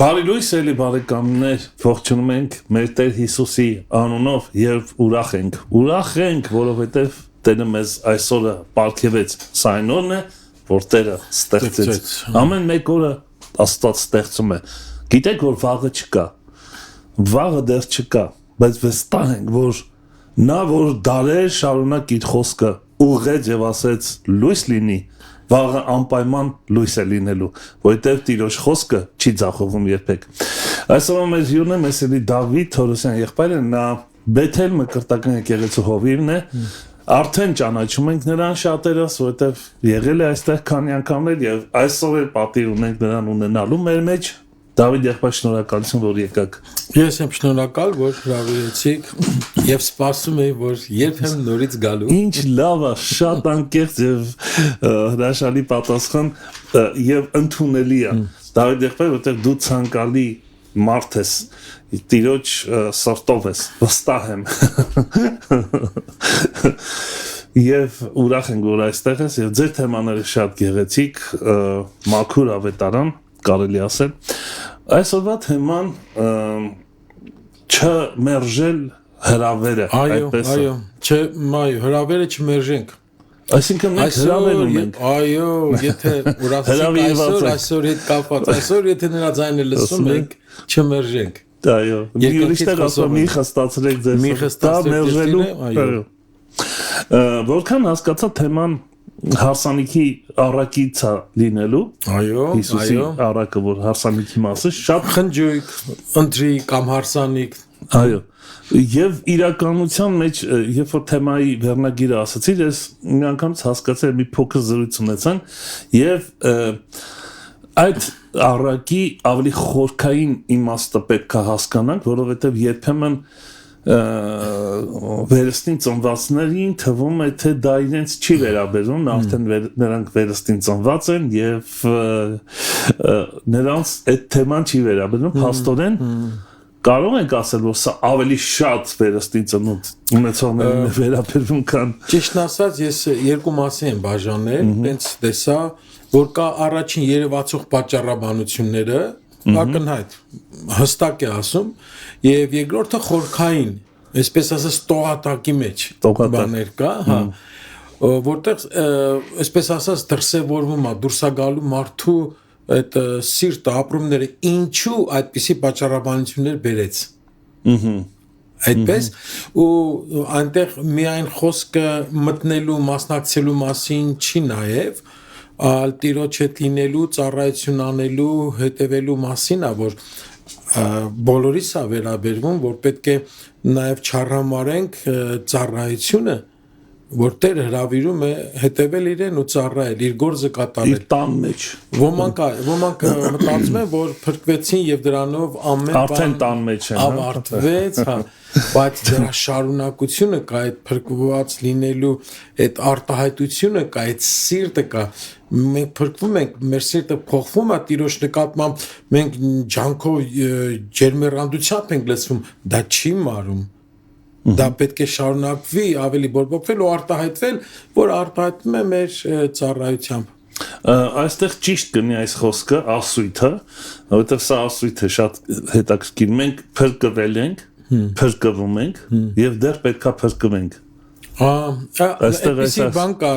Բարի լույս էլի բարեկամներ, ողջունում ենք մեր Տեր Հիսուսի անունով եւ ուրախ ենք, որովհետեւ Տերը մեզ այսօրը պարգևեց, սա այն օրն է, որ Տերը ստեղծեց, ամեն մեկ օրը Աստված ստեղծում է, գիտեք որ վաղը չկա, վաղը դեռ չկա, բայց վստահ ենք, որ նա որ դարեր շարունակ իր խոսքը ուղղեց եւ ասեց լույս լինի, վաղը անպայման լույս է լինելու, որովհետև Տիրոջ խոսքը չի ձախողվում երբեք։ Այսօր մեր հյուրն է Մեսելի Դավիթ Թորոսյան եղբայրը, նա Բեթել Մկրտական եկեղեցու հովիվն է, արդեն ճանաչում ենք նրան շատերս, որովհետև եղել է այստեղ քանի անգամներ եւ այսօր էլ պատիվ ունենք նրան ունենալու մեր մեջ։ Դավիթ եղբայր, շնորհակալություն, որ եկաք։ Ես եմ շնորհակալ, որ հրավիրեցիք եւ սպասում եի, որ երբ եմ նորից գալու։ Ինչ լավ է, շատ անկեղծ եւ հրաշալի պատասխան եւ ընդունելի է։ Դավիթ եղբայր, որտեղ դու ցանկալի մարդ ես, Տիրոջ սրտով ես, վստահ եմ։ Եվ ուրախ ենք, որ այստեղ ես եւ ձեր թեմաները շատ գեղեցիկ, մաքուր ավետարան, կարելի ասել։ Այսօրվա թեման չմերժել հրավերը, այդպես է։ Այո, հրավերը չմերժենք։ Այսինքն մենք հրավեր ունենք։ Այո, եթե ուրախացեք այսօր հետ կապված, այսօր եթե նրա ձայնը լսում ենք, չմերժենք։ Այո, ուրիշներ ասում մի խստացրեք ձեզ։ Մի խստացրեք, այո։ Որքան հասկացա թեման հարսանիքի առակիցա լինելու, այո, Հիսուսի առակը, որ հարսանիքի մասը շատ խնջույք, ընտրիկ կամ հարսանիք, այո, եւ իրականության մեջ, երբ որ թեմայի վերնագիրը ասացի, ես մի անգամից հասկացա, մի փոքր զրույց ունեցանք եւ այդ առակի ավելի խորքային իմաստը պետք է հասկանանք, որովհետեւ երբեմն վերստին ծնվածներին թվում է թե դա իրենց չի վերաբերում, արդեն նրանք վերստին ծնված են եւ նրանց այդ թեման չի վերաբերում, փաստորեն կարող ենք ասել, որ սա ավելի շատ վերստին ծնունդ ունեցողներին է վերաբերում, քան ճիշտն ասած ես երկու մասի եմ բաժանել, հենց տեսա, որ կա առաջին երևացող պատճառաբանությունները, ակնհայտ հստակ է ասում, եւ երկրորդը խորքային, այսպես ասած տողատակի մեջ բաներ կա, հա, որտեղ այսպես ասած դրսևորվում է դուրսագալու մարդու այդ սիրտը, ապրումները, ինչու այդպիսի պատճառաբանություններ բերեց։ Այդպես ու այնտեղ միայն խոսքը մտնելու, մասնակցելու մասին չի նաեւ Տիրոջ հետ լինելու, ծառայություն անելու, հետևելու մասին է, որ բոլորիս է վերաբերվում, որ պետք է նաև չառհամարենք ծառայությունը, որ Տեր հրավիրում է հետևել իրեն ու ծառայել, իր գործը կատարել։ Իր տան մեջ։ Ոմանք մտածում են, որ փրկվեցին եւ դրանով ամեն արդեն տան մեջ են, ավարտվեց, հա, բայց դրա շարունակությունը կա, այդ փրկված լինելու այդ արտահայտությունը կա, այդ սիրտը կա, մենք փրկվում ենք, մեր սիրտը փոխվում է Տիրոջ նկատմամբ, մենք ջանքով ջերմեռանդությամբ ենք լցվում, դա չի մարում, դա պետք է շարունակվի, ավելի բորբոքվել ու արտահայտվել, որ արտահայտվում է մեր ծառայությամբ։ Այստեղ ճիշտ կնի այս խոսքը, ասույթը, որովհետև սա ասույթը շատ հետաքրքիր, մենք փրկվել ենք, փրկվում ենք եւ դեռ պետքա փրկվենք։ Այսպեսի բան կա,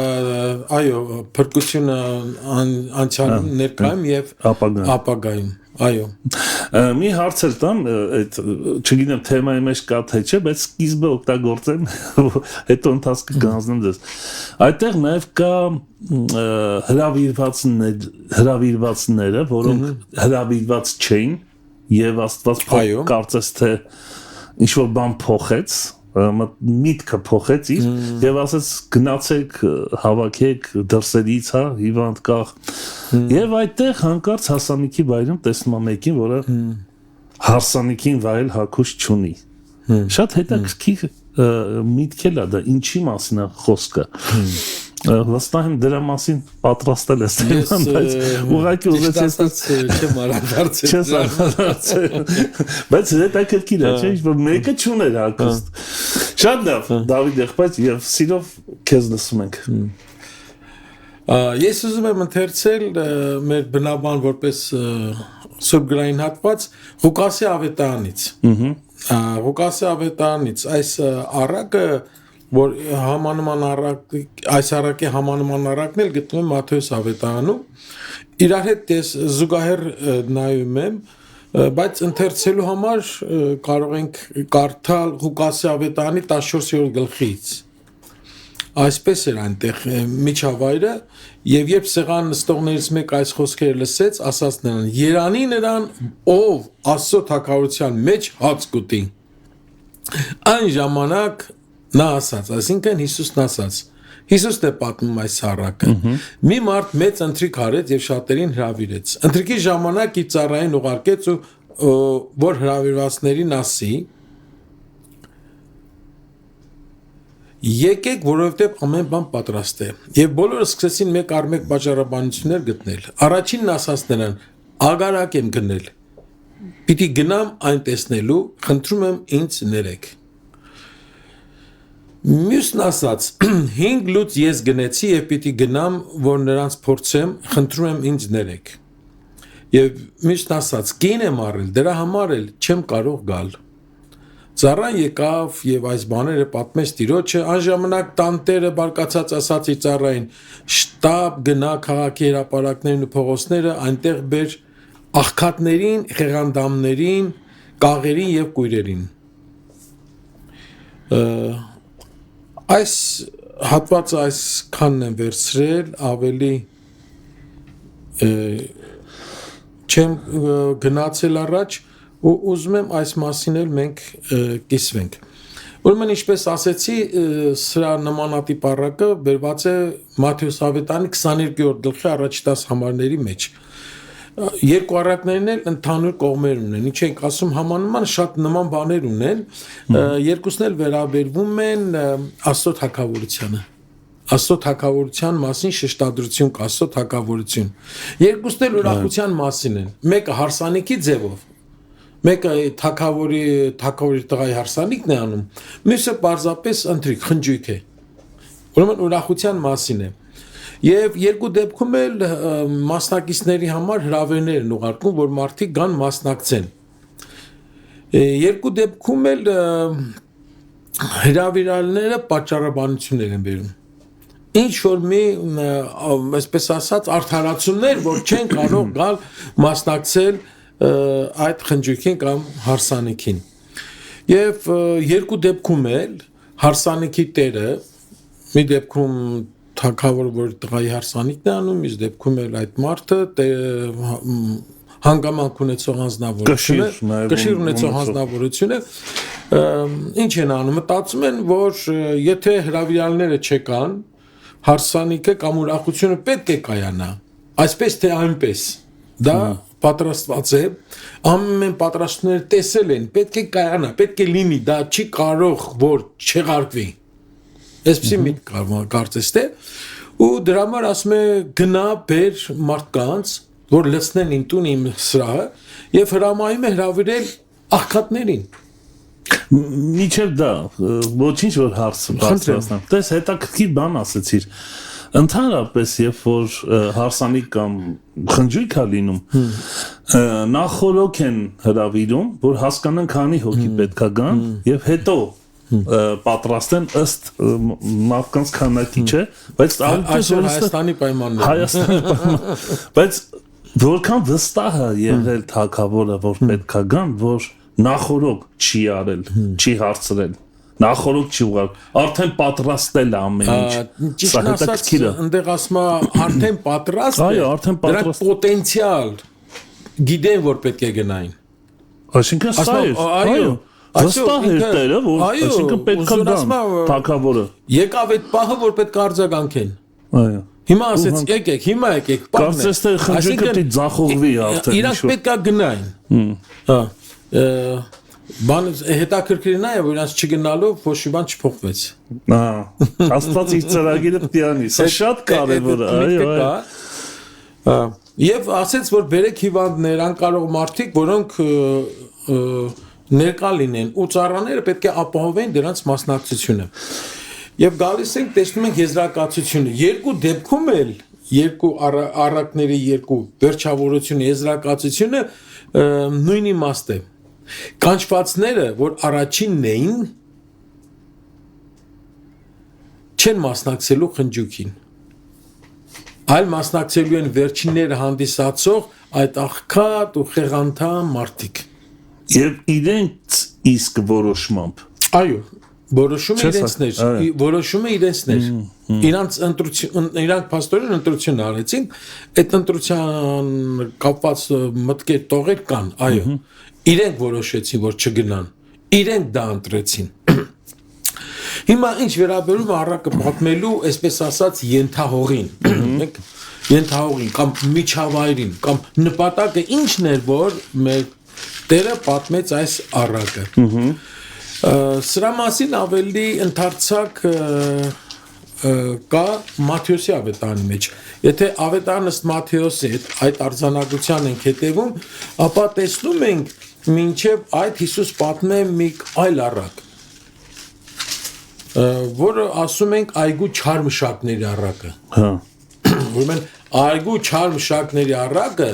այո, փրկությունը անցյալում, ներկայում եւ ապագայում, այո։ Մի հարց էլ տամ, այդ չգիտեմ թեմայի մեջ կա թե չէ, բայց սկիզբը օգտագործեմ, հետո ընթացքը կանցնեմ ձեզ։ Այդտեղ նաեւ կա հրավիրվածները, որոնք հրավիրված չէին եւ Աստված կարծես թե ինչ որ բան փոխեց, միտքը փոխեց իր եւ ասեց գնացեք հավաքեք դրսերից, հա, հիվանդ կախ եւ այդտեղ հանկարծ հասանիքի վայրում տեսնում եմ մեկին, որը հարսանիքին վայել հակուս չունի, շատ հետաքրքիր միտքել է դա, ինչի մասին է խոսքը, վստահ եմ դրա մասին պատրաստել ես, բայց ուղղակի ուզեցի չեմ անդրադարձել, բայց հետաքրքիր է, չէ՞, որ մեկը չուներ հակուստ։ Շատ լավ, Դավիթ եղբայր, եւ սիրով քեզ լսում ենք։ Ես ուզում եմ ընթերցել մեր բնաբան որպես Սուրբ գրային հատված Ղուկասի ավետարանից։ Ղուկասի ավետարանից այս առակը, որ համանման առակ, այս առակի համանման առակն էլ գտնվում է Մատթեոս ավետարանում, իրար հետ ես զուգահեռ նայում եմ, բայց ընթերցելու համար կարող ենք կարդալ Ղուկասի ավետարանի 14-րդ գլխից։ Այսպես էր այնտեղ միջավայրը, եւ երբ սեղան նստողներից մեկ այս խոսքերը լսեց, ասաց նրան. «Երանի նրան, ով Աստծո թագավորության մեջ հաց կուտի»։ Այն ժամանակ նա ասաց, այսինքն Հիսուսն ասաց, Հիսուսն է պատմում այս առակը։ Մի մարդ մեծ ընթրիք արեց եւ շատերին հրավիրեց։ Ընթրիքի ժամանակ իր ծառային ուղարկեց որ հրավիրվածներին ասի. Եկեք, որովհետև ամեն բան պատրաստ է։ Եվ բոլորը սկսեցին մեկ առ մեկ պատճառաբանություններ գտնել։ Առաջինն ասաց նրան. Ագարակ եմ գնել։ Պիտի գնամ այն տեսնելու, խնդրում եմ ինձ ներեք։ Մյուսն ասաց. 5 լուծ ես գնեցի եւ պիտի գնամ, որ նրանց փորձեմ, խնդրում եմ ինձ ներեք։ Եվ մյուսն ասաց. Կին եմ առել, դրա համար էլ չեմ կարող գալ։ Ծառան եկավ եւ այս բաները պատմեց տիրոջը, անժամանակ տանտերը բարկացած ասաց իր ծառային. շտապ գնա քաղաքի հրապարակներն ու փողոցները, այնտեղ բեր աղքատներին, խեղանդամներին, կաղերին եւ կույրերին։ Այս հատվածը այսքանն եմ վերցրել, ավելի չեմ գնացել առաջ ու ուզում եմ այս մասին էլ մենք կիսվենք։ Ուրեմն ինչպես ասեցի, սրա նմանատիպ առակը բերված է Մատթեոս ավետարանի 22-րդ գլխի առաջ 10 համարների մեջ։ Երկու առակներն էլ ընդհանուր կողմեր ունեն։ Ինչ ենք ասում, համանման շատ նման բաներ ունեն, երկուսն էլ վերաբերվում են Աստծո թագավորությանը։ Աստծո թագավորության մասին շեշտադրություն կա, Աստծո թագավորություն։ Երկուսն էլ ուրախության մասին են։ Մեկը հարսանիքի ձևով, մեկը թագավորի տղայի հարսանիքն է անում, մյուսը պարզապես ընթրիք, խնջույք է։ Ուրեմն ուրախության մասին է։ Եվ երկու դեպքում էլ մասնակիցների համար հրավերներ են ուղարկում, որ մարդիկ գան մասնակցեն։ Երկու դեպքում էլ հրավիրալները պատճառաբանություններ են բերում։ Ինչ որ մի, այսպես ասած, արդարացումներ, որ չեն կարող գալ մասնակցել այդ խնջույքին կամ հարսանիքին։ Եվ երկու դեպքում էլ հարսանիքի տերը, մի դեպքում թագավորը, որ տղայի հարսանիքն է անում, իսկ դեպքում էլ այդ մարդը հանգամանք ունեցող անձնավորությունը, կշիռ ունեցող անձնավորությունը, ինչ են անում, մտածում են, որ եթե հրավիրալները չեկան, հարսանիքը կամ ուրախությունը պետք է կայանա, այսպես թե այնպես, դա պատրաստված է, ամեն պատրաստությունները տեսել են, պետք է կայանա, պետք է լինի, դա չի կարող, որ չեղարկվի, այսպիսի մի կարծես թե, ու դրա համար ասում է գնա բեր մարդկանց, որ լցնեն իմ տուն իմ սրահը, և հրամայում է հրավիրել աղքատներին։ Միջև դա, ոչինչ որ հարցը բարձրացնեմ, տես հետաքրքիր բան ասեցիր, ընդհանրապես երբ որ հարսանիք կամ խնջույք է լինում, նախորոք են հրավիրում, որ հասկանան քանի հոգի պետքա գան եւ հետո պատրաստեն ըստ մարդկանց քանակի, չէ, բայց Հայաստանի պայմաններ, բայց որքան վստահ է եղել թագավորը, որ պետքա գան, որ նախորոք չի արել, չի հարցրել, նախորոք չի ուղարկել, արդեն պատրաստել է ամեն ինչ։ Ճիշտ ասած, ընդեղ ասում արդեն պատրաստ է, դրանք պոտենցիալ գիտեն, որ պետք է գնային։ Այսինքն սա է, այո, վստահ էր տերը, որ այսինքն պետքա գան թագավորը։ Եկավ այդ պահը, որ պետք է արձագանքեն։ Այո։ Հիմա ասեց եկեք, հիմա եկեք, պահն է։ Կարծես թե խնջույքը պիտի ձախողվի արդեն։ Իրանք պետք է գնային։ Բան հետաքրքիրն է, որ իրանք չգնալով ոչ մի բան չփոխվեց։ Աստված իր ծրագիրը պիտի անի, սա շատ կարևոր է, այո։ Եվ ասեց, որ բերեք հիվանդներ, անկարող մարդիկ, որոնք ներկա լինեն, ու ծառաները պետք է ապահովեն դրանց մասնակցությունը։ Եվ գալիս ենք տեսնում ենք եզրակացությունը։ Երկու դեպքում էլ երկու առակների երկու վերջավորությունը եզրակացությունը նույն իմաստ է կանչվածները որ առաջինն էին չեն մասնակցելու խնջույքին այլ մասնակցելու են վերջինները հանդիսացող այդ աղքատ ու խեղանթամ մարդիկ եւ իրենց իսկ որոշմամբ այո որոշումը իրենցներ իրանք փաստորեն ընտրություն արեցին այդ ընտրության կապված մտքեր տողեր կան այո իրենք որոշեցին որ չգնան իրենք դա ընտրեցին հիմա ինչ վերաբերում առակը պատմելու այսպես ասած ենթահողին ենթահողին կամ միջավայրին կամ նպատակը ինչն էր որ մեր Տերը պատմեց այս առակը Սրա մասին ավելի ընդարձակ կա Մատթեոսի ավետարանի մեջ եթե ավետարանը ըստ Մատթեոսի այդ արձանագրության ենք հետևում ապա տեսնում ենք մինչև այդ Հիսուս պատմե մի այլ առակ որը ասում ենք այգու չար մշակների առակը հա ուրեմն այգու չար մշակների առակը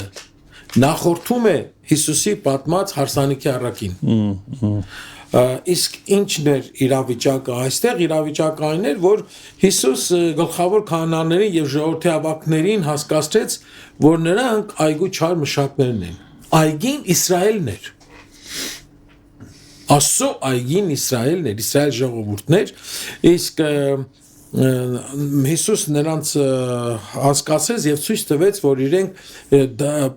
նախորդում է Հիսուսի պատմած հարսանիքի առակին իսկ ինչն էր իրավիճակը այստեղ իրավիճակը այն էր որ Հիսուս գլխավոր քահանաներին եւ ժողովրդի ավակներին հասկացրեց որ նրանք այգու չար մշակներն են այգին Իսրայելն էր Աստծո այգին Իսրայելն էր Իսրայել ժողովուրդն էր իսկ Հիսուս նրանց հասկացեց եւ ցույց տվեց որ իրենք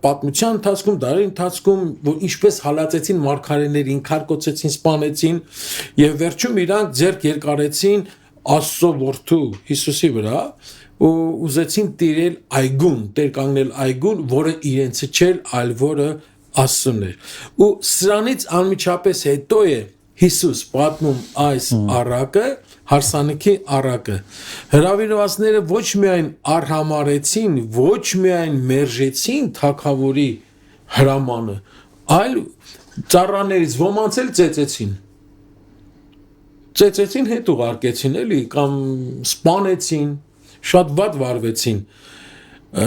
պատմության ընթացքում դարերի ընթացքում որ ինչպես հալածեցին մարգարեներին, քարկոծեցին, սպանեցին եւ վերջում իրանք ձեռք երկարեցին Աստծո որդու Հիսուսի վրա ու ուզեցին տիրել այգուն, տեր կանգնել այգուն, որը իրենցը չէր, այլ որը Աստծուն էր։ Ու սրանից անմիջապես հետո է Հիսուս պատմում այս առակը հարսանիքի առակը հրավիրվածները ոչ միայն արհամարեցին ոչ միայն մերժեցին թագավորի հրամանը այլ ծառաներից ոմանց էլ ծեծեցին հետ ուղարկեցին էլի կամ սպանեցին շատ վատ վարվեցին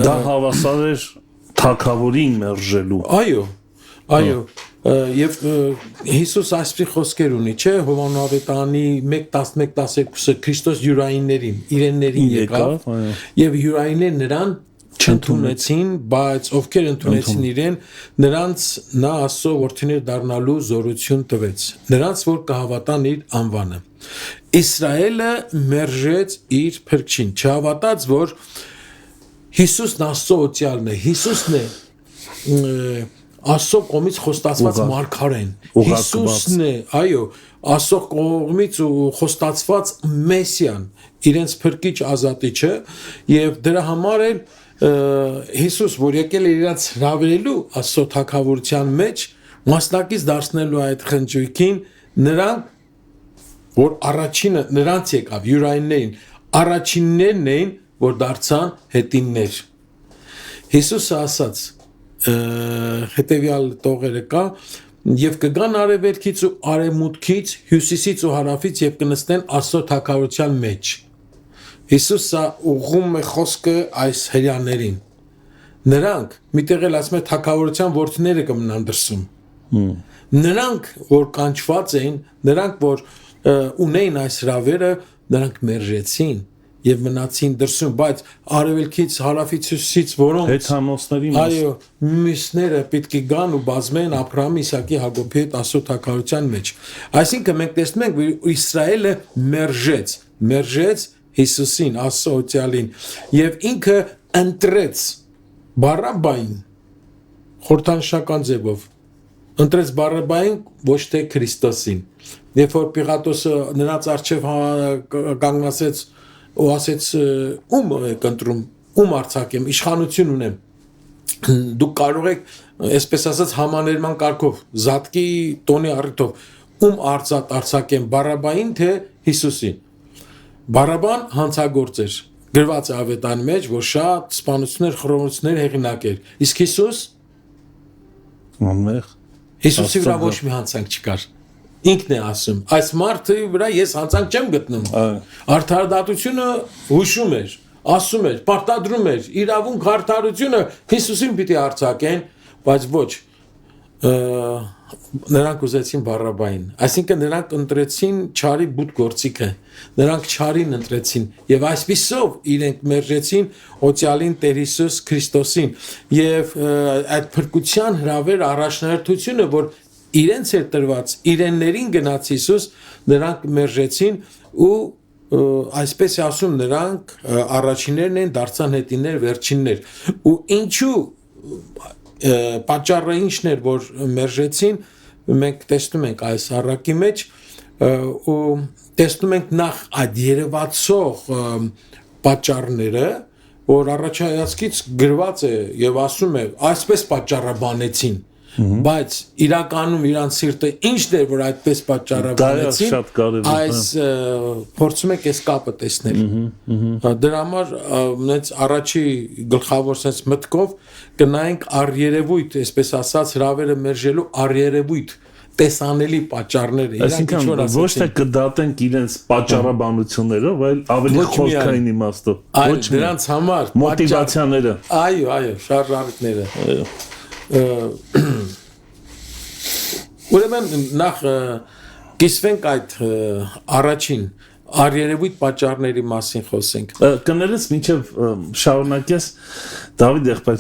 դա հավասար էր թագավորին մերժելու այո Եվ Հիսուս այսպիսի խոսքեր ունի, չէ, Հովհաննես ավետարանի 1:11-12-ը Քրիստոս յուրայիններին, իրեններին եկավ, եւ յուրայինները նրան չընդունեցին, բայց ովքեր ընդունեցին իրեն, նրանց նա Աստծո որդիներ դառնալու զորություն տվեց, նրանց որ կհավատան իր անվանը։ Իսրայելը մերժեց իր փրկչին, չհավատաց, որ Հիսուսն Աստծո օծյալն է, Հիսուսն է Աստծո կողմից խոստացված մարգարեն Հիսուսն է, այո, Աստծո կողմից խոստացված Մեսիան, իրենց փրկիչ ազատիչը եւ դրա համար էլ Հիսուս, որ եկել է իրաց հրավիրելու Աստծո թագավորության մեջ, մասնակից դարձնելու այդ խնջույքին, նրանք որ առաջինը նրանց եկավ յուրայիններին, առաջիններն էին, որ դարձան հետիններ։ Հիսուսը ասաց հետևյալ տողերը կա եւ կգան արևելքից ու արևմուտքից հյուսիսից ու հարավից եւ կնստեն Աստծո թագավորության մեջ Հիսուսը ուղղում է խոսքը այս հրյաներին նրանք միտեղ էլ ասում է թագավորության որդիները կմնան դրսում նրանք որ կանչված էին նրանք որ ունեին այս հրավերը նրանք մերժեցին եւ մնացին դրսում, բայց արևելքից, հարավից, հյուսիսից որոնք հեթանոսների այո, մյուսները պետք է գան ու բազմեն Աբրահամի, Իսահակի, Հակոբի հետ Աստծո թագավորության մեջ։ Այսինքն մենք տեսնում ենք, որ Իսրայելը մերժեց Հիսուսին, Աստծո օծյալին, եւ ինքը ընտրեց Բարաբային խորհրդանշական ձևով ընտրեց Բարաբային ոչ թե Քրիստոսին։ Երբ որ Պիղատոսը նրանց առջև կանգնացեց ու ասեց ում եք ընտրում ում արձակեմ իշխանություն ունեմ դուք կարող եք այսպես ասած համաներման կարգով զատկի տոնի առիթով ում արձակեմ Բարաբային թե Հիսուսին Բարաբան հանցագործ էր գրված է ավետարանի մեջ որ շատ սպանություններ խռովություններ հեղինակ էր իսկ Հիսուս անմեղ Հիսուսի վրա ոչ մի հանցանք չկար ինքն է ասում այս մարդի վրա ես հանցանք չեմ գտնում արդարադատությունը հուշում էր ասում էր, պարտադրում էր իրավունք հարթարությունը Հիսուսին պիտի արձակեն, բայց ոչ նրանք ուզեցին Բարաբային, այսինքն նրանք ընտրեցին չարի բուտ գործիքը, նրանք չարին ընտրեցին եւ այսպիսով իրենք մերժեցին օծյալին Տեր Հիսուս Քրիստոսին եւ այդ փրկության հրավեր առաջնահերթությունը, որ իրենց էր տրված, իրեններին գնաց Հիսուս, նրանք մերժեցին ու այսպես ասում նրանք առաջիններն են, դարձան հետիններ, վերջիններ ու ինչու պատճառը ինչն էր, որ մերժեցին, մենք տեսնում ենք այս առակի մեջ ու տեսնում ենք նախ այդ երևացող պատճառները, որ առաջայացքից գրված է եւ ասում է այսպես պատճառաբանեցին, բայց իրականում իրանց սիրտը ինչն էր, որ այդպես պատճառաբանեցին, այս փորձում եք այս կապը տեսնել։ Դրա համար նենց առաջի գլխավոր sense մտքով կնայենք առերևույթ, այսպես ասած, հրավերը մերժելու առերևույթ տեսանելի պատճառները, այսինքն ոչ թե կդատենք իրենց պատճառաբանություններով, այլ ավելի խորքային իմաստով, ոչ դրանց համար մոտիվացիաները, այո, շարժառիթները, ուրեմն նախ կիսվենք այդ առաջին առերևույթ պատճառների մասին խոսենք։ Կներես մինչև շարունակես Դավիթ եղբայր,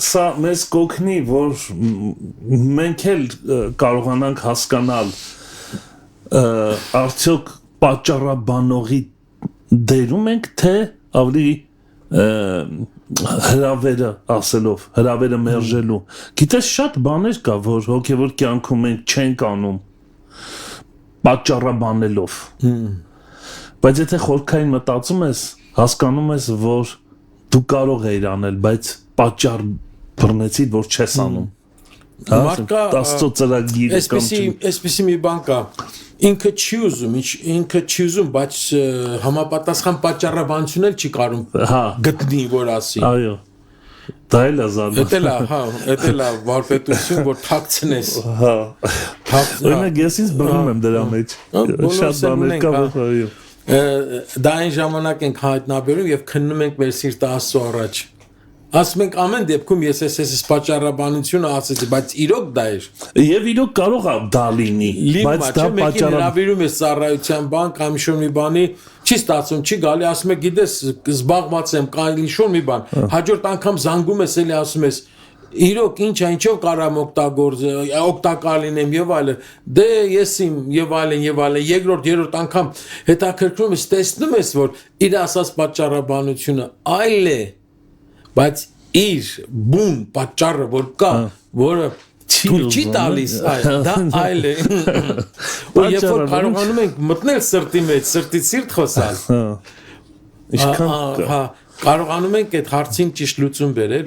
սա մեզ կօգնի, որ մենք էլ կարողանանք հասկանալ արդյոք պատճառաբանողի դերում ենք, թե ավելի հրավերը ասելով, հրավերը մերժելու։ Գիտես շատ բաներ կա, որ հոգևոր կյանքում մենք չենք անում պատճառաբանելով։ Բայց եթե խորքային մտածում ես, հասկանում ես, որ դու կարող ես անել, բայց պատճառ բռնեցի, որ չես անում։ Մարդկա Աստծո ծրագիրը այսպեսի մի բան կա, ինքը չի ուզում, բայց համապատասխան պատճառաբանություն էլ չի կարում գտնի, որ ասի։ Այո։ Դա էլ է զարմացնում։ Էդ է վարպետություն, որ թաքցնես։ Օրինակ ես ինձ բռնում եմ դրա մեջ։ Շատ բաներ կա, այո։ Դա այն ժամանակ ենք հայտնաբերում եւ քննում ենք մեր սիրտը Աստծո առաջ։ Ասում ենք ամեն դեպքում ես այս պատճառաբանությունը ասեցի, բայց իրոք դա էր։ Եւ իրոք կարող է դա լինի, բայց դա պատճառաբանություն է ծառայության բան կամ ինչ-որ մի բանի չի ստացվում, չի գալի, ասում եք գիտես զբաղված եմ, կան ինչ-որ մի բան։ Հաջորդ անգամ զանգում ես էլի ասում ես իրոք ինչով կարամ օգտակար լինեմ եւ այլն, դե ես իմ եւ այլն, երկրորդ, երրորդ անգամ հետաքրքրում ես, տեսնում ես, որ իր ասած պատճառաբանությունը այլ է, բայց իր բուն պատճառը որ կա, որը չի տալիս, դա այլ է։ Ու երբ որ կարողանում ենք մտնել սրտի մեջ, սրտից սիրտ խոսալ, կարողանում ենք այդ հարցին ճիշտ լուծում բերել։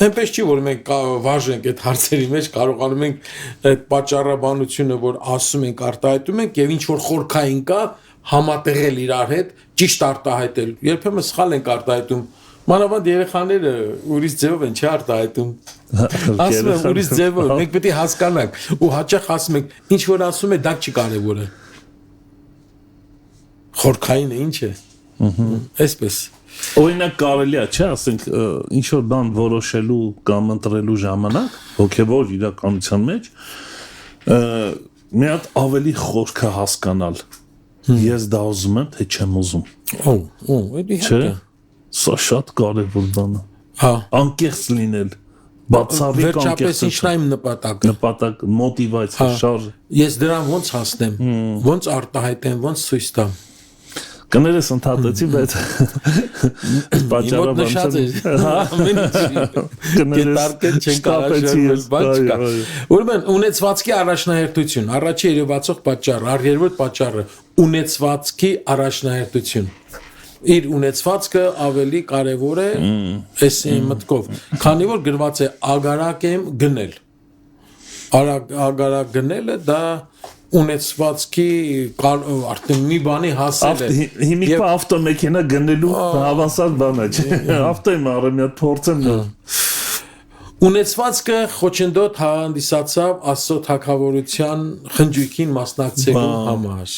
Այնպես չի, որ մենք վարժենք այդ հարցերի մեջ, կարողանում ենք այդ պատճառաբանությունը, որ ասում ենք, արտահայտում ենք եւ ինչ որ խորքային կա, համատեղել իրար հետ, ճիշտ արտահայտել։ Երբեմն սխալ ենք արտահայտում։ Մանավանդ երեխաները ուրիշ ձևով են չի արտահայտում։ Ասում են ուրիշ ձևով, մենք պետք է հասկանանք ու հաճախ ասում ենք, ինչ որ ասում է, դա չի կարևորը։ Խորքային է, ինչ է։ Այսպես։ Օրինակ կարելի է, չէ, ասենք ինչ որ բան որոշելու կամ ընտրելու ժամանակ հոգևոր իրականության մեջ մի հատ ավելի խորքը հասկանալ։ Ես դա ուզում եմ, թե չեմ ուզում։ Էդի հետ է։ Սա շատ կարևոր բան է։ Անկեղծ լինել, բացառիկ անկեղծ։ Վերջապես ինչն է իմ նպատակը։ Նպատակ, մոտիվացիա, շարժ։ Ես դրան ոնց հասնեմ, ոնց արտահայտեմ, ոնց ցույց տամ։ Կներես ընդհատեցի, բայց Ուրեմն ունեցվածքի առաջնահերթություն, առաջի երևացող պատճառը, առերևույթ պատճառը, ունեցվածքի առաջնահերթություն։ Իր ունեցվածքը ավելի կարևոր է այս մտքով, քանի որ գրված է ագարակ եմ գնել։ Ագարակ գնելը դա ունեցվածքի արդեն մի բանի հասել է։ Հիմիկվա ավտոմեքենա գնելու հավասար բան է, չէ՞։ Ավտոյում առեմ մի հատ փորձեմ նոր։ Ունեցվածքը խոչընդոտ հանդիսացավ Աստծո թագավորության խնջույքին մասնակցելու համար։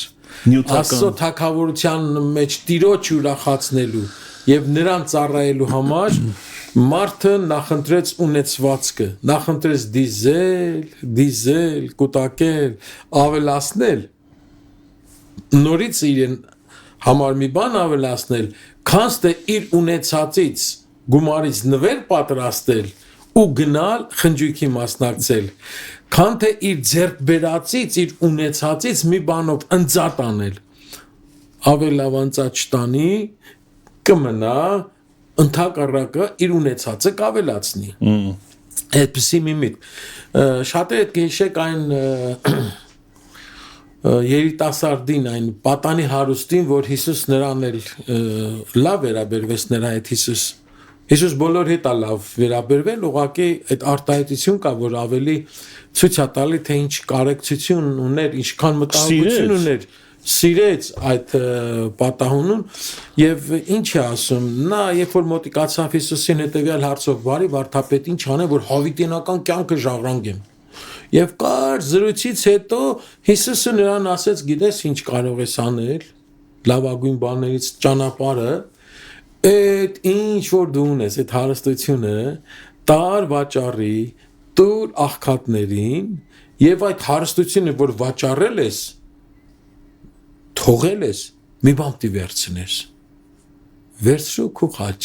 Աստծո թագավորության մեջ տիրոջ ուրախացնելու, եւ նրան ծառայելու համար մարդը նախընտրեց ունեցվածքը, նախընտրեց դիզել, կուտակել, ավելացնել, նորից իրեն համար մի բան ավելացնել, քանց թե իր ունեցածից գումարից նվեր պատրաստել ու գնալ խնջույքի մասնակցել, քան թե իր ձեռք բերածից, իր ունեցածից մի բանով ընծատ անել, ավել լավ ընծատ չտանի, կմնա, ընդհակառակը իր ունեցածը կավելացնի։ Այդպիսի մի միտք։ Շատերը կհիշեք այն երիտասարդին, այն պատանի հարուստին, որ Հիսուս նրան էլ լավ վերաբերվեց նրա հետ Հիսուս բոլոր հետ լավ վերաբերվել, ուղղակի այդ արտահայտություն կա, որ ավելի ցույց է տալի, թե ինչ կարեկցություն ուներ, ինչքան մտահոգություն ուներ, սիրեց այդ պատահունուն եւ ինչ է ասում, նա երբ որ մոտիկացավ Հիսուսին հետեւյալ հարցով, բարի վարդապետ, ինչ անեմ, որ հավիտենական կյանքը ժառանգեմ։ Եվ կար զրույցից հետո Հիսուսը նրան ասեց, գիտես ինչ կարող ես անել, լավագույն բաներից ճանապարհը, այդ ինչ որ դու ունես, այդ հարստությունը տար վաճառի, տուր աղքատներին եւ այդ հարստությունը, որ վաճառել ես, թողել ես, մի բան պիտի վերցնես, վերցրու քո խաչ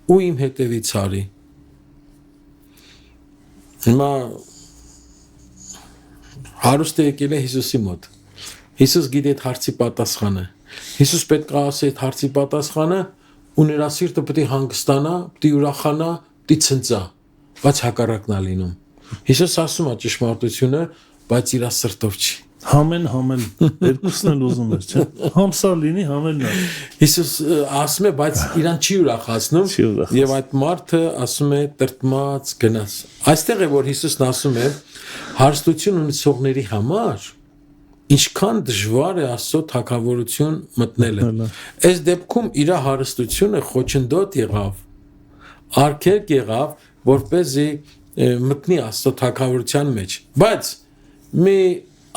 ու իմ հետևից արի։ Հիմա հարուստը եկել է Հիսուսի մոտ։ Հիսուս գիտի այդ հարցի պատասխանը։ Հիսուս պետք է ասի այդ հարցի պատասխանը ու նրա սիրտը պետք է հանգստանա, պետք է ուրախանա, պետք է ցնծա, բայց հակառակն է լինում։ Հիսուս ասում է ճշմարտությունը, բայց իր սրտով չի։ Համեն, երկուսն էլ ուզում ես, չէ՞։ Համսա լինի, համենն է։ Հիսուս ասում է, բայց իրան չի ուրախացնում, եւ այդ մարդը ասում է տրտմած գնաց։ Այստեղ է որ Հիսուսն ասում է, հարստություն ունեցողների համար ինչքան դժվար է Աստծո թագավորություն մտնելը։ Այս դեպքում իր հարստությունը խոչընդոտ եղավ, արգելք եղավ, որպեսզի մտնի Աստծո թագավորության մեջ։ Բայց մի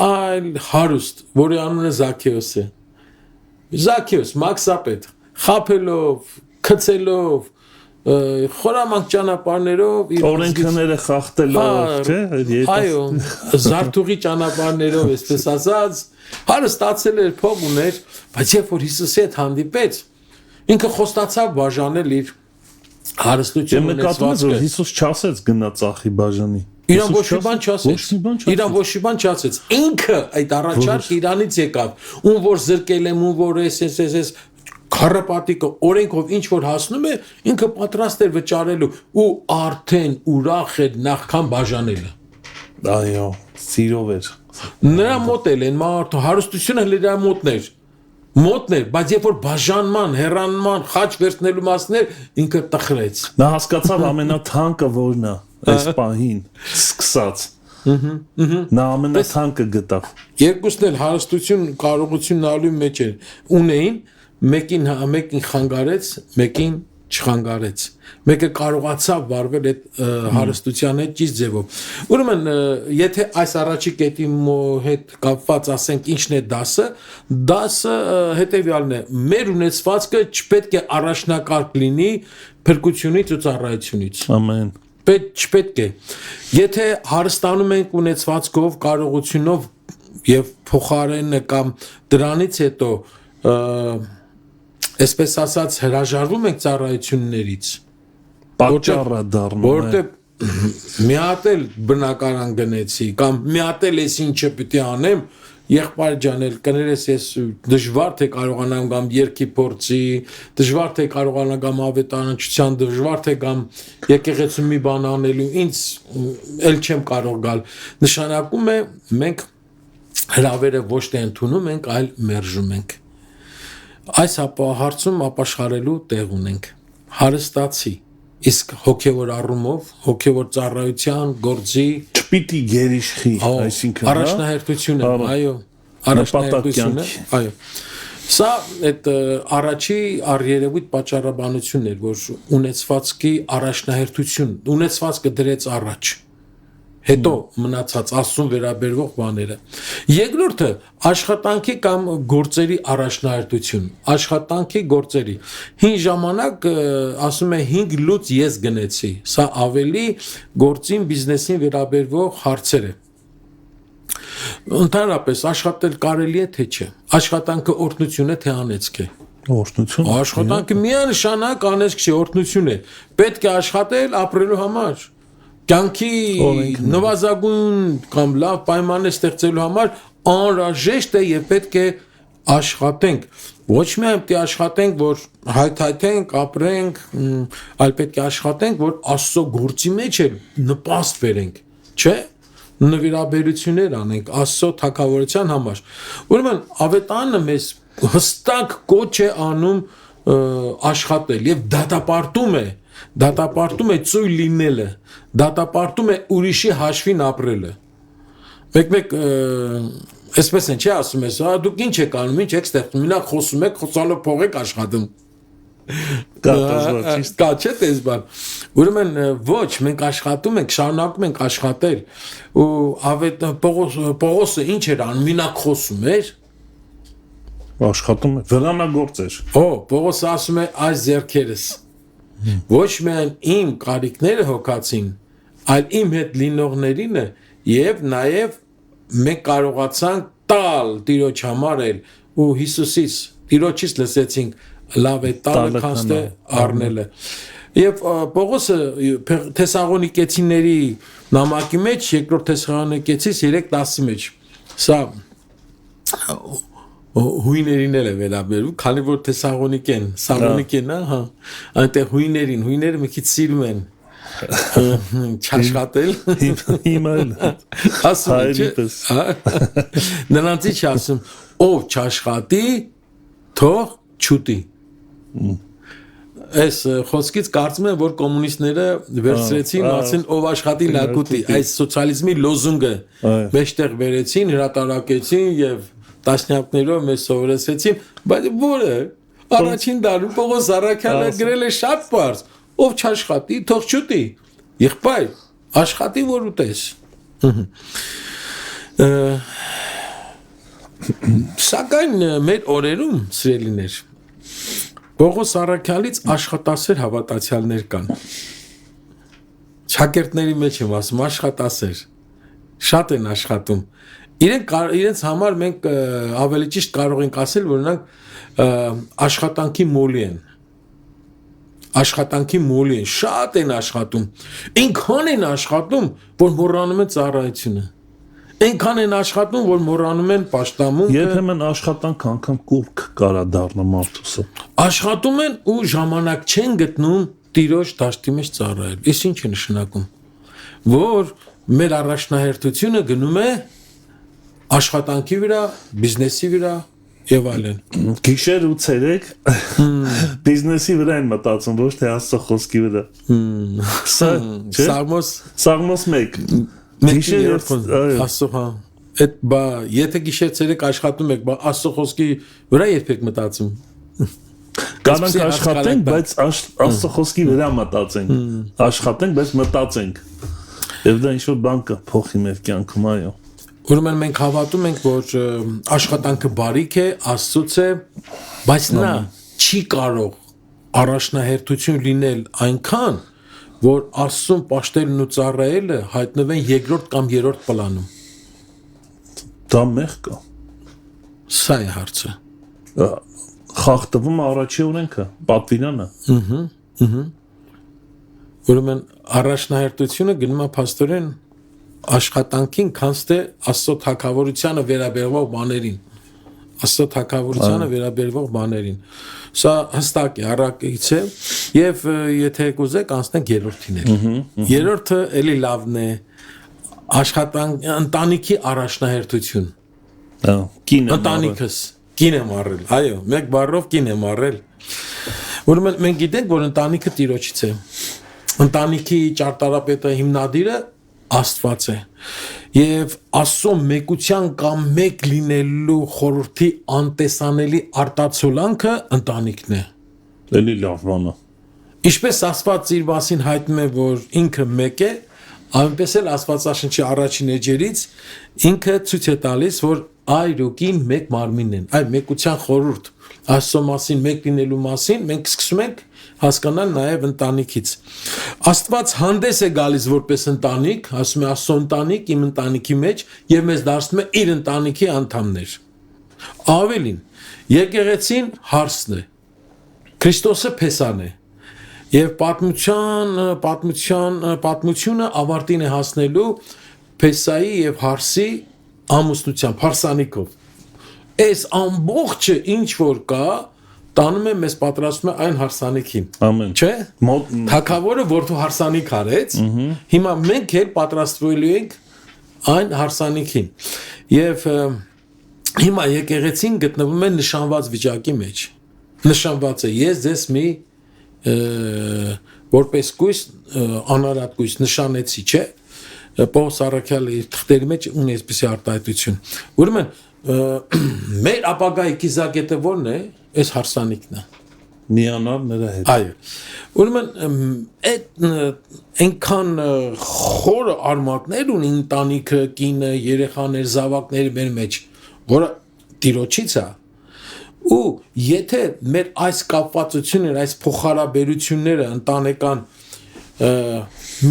այլ հարուստ, որի անունը Զաքեոս է։ Զաքեոս, մաքսապետ, խաբելով, քցելով, խորամանկ ճանապարհներով, օրենքները խախտելով, չէ՞։ Այո, զարթուղի ճանապարհներով, այսպես ասած, հարստացել էր, փող ուներ, բայց երբ որ Հիսուսի հետ հանդիպեց, ինքը խոստացավ բաժանել իր հարստությունը ունեցվածքը։ Հիսուս չասեց գնա ծախի բաժանի։ Իրան ոչ մի բան չասեց։ Ինքը այդ առաջարկը իրանից եկավ, ում որ զրկել եմ, ում որ էս քարապատիկը օրենքով ինչ որ հասնում է, ինքը պատրաստ էր վճարելու ու արդեն ուրախ էր նախքան բաժանելը։ Այո, սիրով էր։ Նրա մոտ էլ են մարդու հարստությունը նրա մոտն էր, բայց երբ որ բաժանման, հեռանման, խաչ վերցնելու մասն էր, ինքը տխրեց։ Նա հասկացավ ամենաթանկը որն է, այս պահին, սկսած։ Նա ամենաթանկը գտավ։ Երկուսն էլ հարստություն, կարողություն նալու մեջ ունեին, մեկին խանգարեց, մեկին չխանգարեց։ Մեկը կարողացավ վարվել այդ հարստության հետ ճիշտ ձևով։ Ուրեմն, եթե այս առաջի կետի հետ կապված ասենք ինչն է դասը հետևյալն է. մեր ունեցվածքը չպետք է առաջնակարգ լինի փրկությունից ու ծառայությունից։ Ամեն։ Չպետք է։ Եթե հարստանում ենք ունեցվածքով, կարողությունով եւ փոխարենը կամ դրանից հետո այսպես ասած հրաժարվում ենք ծառայություններից, պատճառը դառնում է, որտեղ մի հատ էլ բնակարան գնեցի կամ մի հատ էլ ես ինչը պիտի անեմ, եղբայր ջան, կներես ես դժվար թե կարողանամ գամ երկի փորձի, դժվար թե կարողանամ գամ ավետարանչության, դժվար թե գամ եկեղեցու մի բան անելու, ինձ էլ չեմ կարող գալ։ Նշանակում է մենք հրավերը ոչ թե ընդունում ենք, այլ մերժում ենք։ Այս հարցում ապաշխարելու տեղ ունենք։ Հարստացի, իսկ հոգևոր առումով, հոգևոր ծառայության, գործի չպիտի գերիշխի, այսինքն առաջնահերթությունը, այո, առաջնահերթությունը, այո։ Սա այդ առաջի առերևույթ պատճառաբանությունն էր, որ ունեցվածքի առաջնահերթություն, ունեցվածքը դրեց առաջ։ հետո մնացած Աստծուն վերաբերվող բաները։ Երկրորդը աշխատանքի կամ գործերի առաջնահերթություն, աշխատանքի գործերի։ Հին ժամանակ ասում է 5 լուծ ես գնեցի, սա ավելի գործին, բիզնեսին վերաբերվող հարցեր է։ Ընդհանրապես աշխատել կարելի է թե չէ։ Աշխատանքը օրհնություն է թե անեծք է։ Օրհնություն։ Աշխատանքը միանշանակ անեծք չէ, օրհնություն է։ Պետք է աշխատել ապրելու համար։ Կյանքի նվազագույն կամ լավ պայմաններ ստեղծելու համար անհրաժեշտ է եւ պետք է աշխատենք։ Ոչ միայն պետք է աշխատենք, որ հայթայթենք, ապրենք, այլ պետք է աշխատենք, որ Աստծո գործի մեջ է նպաստ բերենք, չէ՞։ Նվիրաբերություններ անենք Աստծո թագավորության համար։ Ուրեմն ավետարանը մեզ հստակ կոչ է անում աշխատել եւ դատապարտում է ծույլ լինելը, դատապարտում է ուրիշի հաշվին ապրելը։ Մեկ այսպես են չէ ասում ես, դուք ինչ եք անում, ինչ եք ստեղծում, մենակ խոսում եք, խոսալով փող եք աշխատում։ Կա չէ դες բան։ Ուրեմն ոչ, մենք աշխատում ենք, շարունակում ենք աշխատել ու Պողոսը ինչ էր անում, մենակ խոսում էր։ Աշխատում է, վրանագործ էր։ Պողոսը ասում է այս ձեռքերս ոչ միայն իմ կարիքները հոգացին, այլ իմ հետ լինողներինը եւ նաեւ մենք կարողացանք տալ Տիրոջ համար էլ ու Հիսուսից Տիրոջից լսեցինք լավ է տալը քան թե առնելը։ Եվ Պողոսը Թեսաղոնիկեցիների նամակի մեջ, երկրորդ Թեսաղոնիկեցիս 3:10-ի մեջ, սա հույներին էլ է վերաբերվում, քանի որ Թեսաղոնիկեն, Սաղոնիկեն, հա, այնտեղ հույները մի քիչ սիրում են չաշխատել, հիմա էլ ասում է, նրանցից ասում, ով չաշխատի, թող չուտի։ Այս խոսքից կարծում եմ, որ կոմունիստները վերցրեցին, ասին ով աշխատի լակուտի, այս սոցիալիզմի լոզունգը մեջտեղ վերեցին, հրատարակեցին եւ տասնյակներով մեզ սովորեցրեցին, բայց որը առաջին դարում Պողոս Առաքյալը գրել է շատ բարձ, ով չաշխատի, թող չուտի, եղբայր, աշխատի որ ուտես։ Սակայն մեր օրերում, սիրելիներ, Պողոս Առաքյալից աշխատասեր հավատացյալներ կան։ Շակերտների մեջ եմ ասում, աշխատասեր, շատ են աշխատում։ Իրենց համար մենք ավելի ճիշտ կարող ենք ասել, որ նրանք աշխատանքի մոլի են։ Աշխատանքի մոլի են, շատ են աշխատում։ Այնքան են աշխատում, որ մոռանում են ծառայությունը։ Այնքան են աշխատում, որ մոռանում են պաշտամունքը։ Երբեմն աշխատանք անգամ կուրք կարա դառնա մարդուսը։ Աշխատում են ու ժամանակ չեն գտնում Տիրոջ դաշտի մեջ ծառայել։ Իսկ ինչ է նշանակում։ Որ մեր առաջնահերթությունը գնում է աշխատանքի վրա, բիզնեսի վրա եւ այլն։ Գիշեր ու ցերեկ բիզնեսի վրա են մտածում, ոչ թե Աստծո խոսքի վրա։ Սա Սաղմոս 1 Գիշեր Աստծո, հա, այդ բա եթե գիշեր ցերեկ աշխատում եք, բա Աստծո խոսքի վրա երբեք մտածում։ Կանանք աշխատենք, բայց Աստծո խոսքի վրա մտածենք։ Աշխատենք, բայց մտածենք։ Եվ դա ինչ-որ բան կփոխի մեր կյանքում, այո։ Ուրեմն մենք հավատում ենք, որ աշխատանքը բարիք է, Աստծոց է, բայց նա չի կարող առաջնահերթություն լինել այնքան, որ Աստծուն պաշտելն ու ծառայելը հայտնվեն երկրորդ կամ երրորդ պլանում։ Դա մեղք է։ Սա է հարցը։ Խախտվում է առաջի օրենքը, պատվիրանը։ Ուրեմն առաջնահերթությունը գնում է փաստորեն աշխատանքին, քան թե Աստծո թագավորությանը վերաբերվող բաներին։ Աստծո թագավորությանը վերաբերվող բաներին։ Սա հստակ է, առակից է, եւ եթե կուզեք անցնենք երրորդին էլ։ Երրորդը էլի լավն է, ընտանիքի առաջնահերթություն։ Ընտանիքս, կին եմ առել, այո, մեկ բառով կին եմ առել։ Ուրեմն մենք գիտենք, որ ընտանիքը Տիրոջից է։ Ընտանիքի ճարտարապետը հիմնադիրը Աստված է եւ Աստծո մեկության կամ մեկ լինելու խորհրդի անտեսանելի արտացոլանքը ընտանիքն է։ Էլի լավ բան է։ Ինչպես Աստված իր մասին հայտնում է, որ ինքը մեկ է, այնպես էլ Աստվածաշնչի առաջին էջերից ինքը ցույց է տալիս, որ այ ռոկին մեկ մարմինն են, այ մեկության խորհուրդ Աստծո մասին մեկ լինելու մասին մենք սկսում ենք հասկանալ նաև ընտանիքից։ Աստված հանդես է գալիս որպես ընտանիք, ասում է Աստծո ընտանիք իմ ընտանիքի մեջ եւ մեզ դարձնում է իր ընտանիքի անդամներ։ Ավելին, եկեղեցին հարսն է, Քրիստոսը փեսան է եւ պատմությունը ավարտին է հասնելու փեսայի եւ հարսի ամուսնությամբ, հարսանիքով։ Այս ամբողջը ինչ որ կա տանում է մեզ պատրաստում է այն հարսանիքին։ Ամեն։ Չէ՞։ Թագավորը որթու հարսանիք արեց, հիմա մենք էլ պատրաստվելու ենք այն հարսանիքին։ Եվ հիմա եկեղեցին գտնվում է նշանված վիճակի մեջ։ Նշանված է ես ձեզ մի որպես կույս անարատ կույս նշանեցի, չէ՞։ Պողոս առաքյալը իր թղթերի մեջ ունի այսպիսի արտահայտություն։ Ուրեմն մեր ապագայի կիզակետը ո՞րն է, այս հարսանիքն է։ Միանալ նրա հետ։ Այո։ Ուրեմն այդ այնքան խորը արմատներ ունի ընտանիքը, կինը, երեխաներ, զավակները մեր մեջ, որը Տիրոջից է։ Ու եթե մեր այս կապվածությունները, այս փոխհարաբերությունները ընտանեկան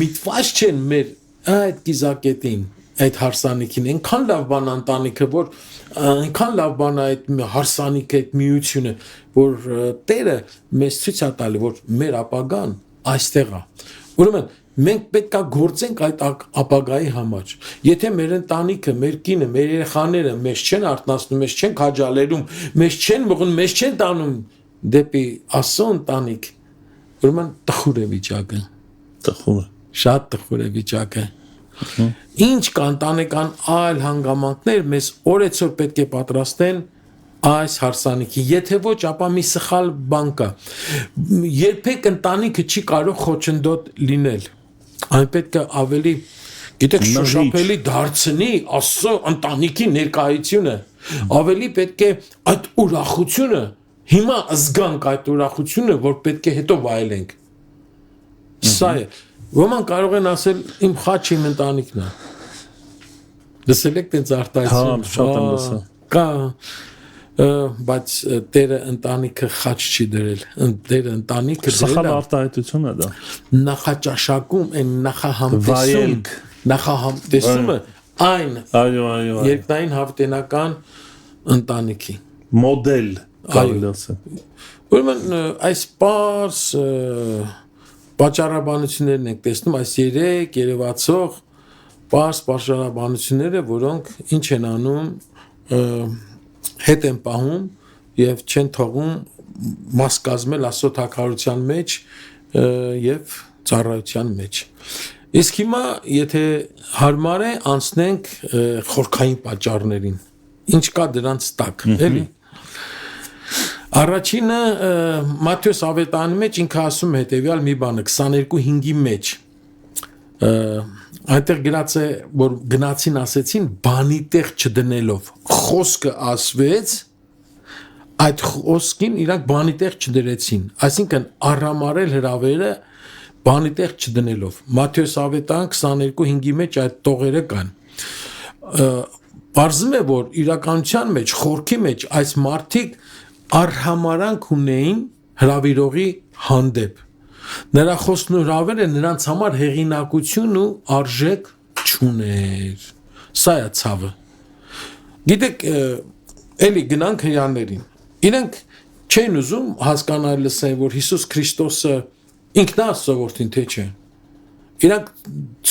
միտված չեն մեր այդ կիզակետին, այդ հարսանիքին, այնքան լավ բան ընտանիքը, որ այնքան լավ բան է այդ հարսանիքը, այդ միությունը, որ Տերը մեզ ցույց է տալի, որ մեր ապագան այստեղ է։ Ուրեմն մենք պետք է գործենք այդ ապագայի համար։ Եթե մեր ընտանիքը, մեր կինը, մեր երեխաները մեզ չեն արթնացնում, մեզ չեն քաջալերում, մեզ չեն մղում, մեզ չեն տանում դեպի Աստծո ընտանիք, ուրեմն տխուր է վիճակը։ Տխուր է։ Շատ տխուր է վիճակը։ Ինչ կան տանեկան այլ հանգամանքներ մեզ օրեցօր պետք է պատրաստեն այս հարսանիքի, եթե ոչ, ապա մի սխալ բան կա։ Երբեք ընտանիքը չի կարող խոչընդոտ լինել։ Այն պետք է ավելի, գիտեք, շոշափելի դարձնի Աստծո ընտանիքի ներկայությունը, ավելի պետք է այդ ուրախությունը, հիմա զգանք այդ ուրախությունը, որ պետք է հետո վայելենք։ Սա է։ Ոմանք կարող են ասել իմ խաչը իմ ընտանիքն է։ Լսել եք տենց արտահայտություն։ Հա, շատ եմ լսել։ Կա, բայց Տերը ընտանիքը խաչ չի դրել։ Տերը ընտանիքը դրել է։ Սխալ արտահայտություն է դա։ Նախաճաշակում են նախահամտեսումը այն Այո։ երկնային հավիտենական ընտանիքի Մոդել կարելի ասել։ Ուրեմն այս պարզ պատճառաբանություններն ենք տեսնում, այս երեք երևացող պարզ պատճառաբանությունները, որոնք ինչ են անում, հետ են պահում եւ չեն թողում մաս կազմել Աստծո թագավորության մեջ եւ ծառայության մեջ։ Իսկ հիմա, եթե հարմար է, անցնենք խորքային պատճառներին։ Ինչ կա դրանց տակ, էլի։ Առաջինը Մատթեոս ավետարանի մեջ ինքը ասում է հետևյալ մի բանը 22:5-ի մեջ այնտեղ գրած է որ գնացին ասեցին բանի տեղ չդնելով խոսքը ասվեց այդ խոսքին իրանք բանի տեղ չդրեցին այսինքն առամարել հրավերը բանի տեղ չդնելով Մատթեոս ավետարան 22:5-ի մեջ այդ տողերը կան բարձում է որ իրականության մեջ խորքի մեջ այս մարդիկ արհամարանք ունեին հրավիրողի հանդեպ նրա խոսքն ու հրավերը նրանց համար հեղինակություն ու արժեք չուներ սա է ցավը գիտեք էլի գնանք հրյաներին իրենք չեն ուզում հասկանալ լսել որ Հիսուս Քրիստոսը ինքն է Աստծո որդին թե չէ իրանք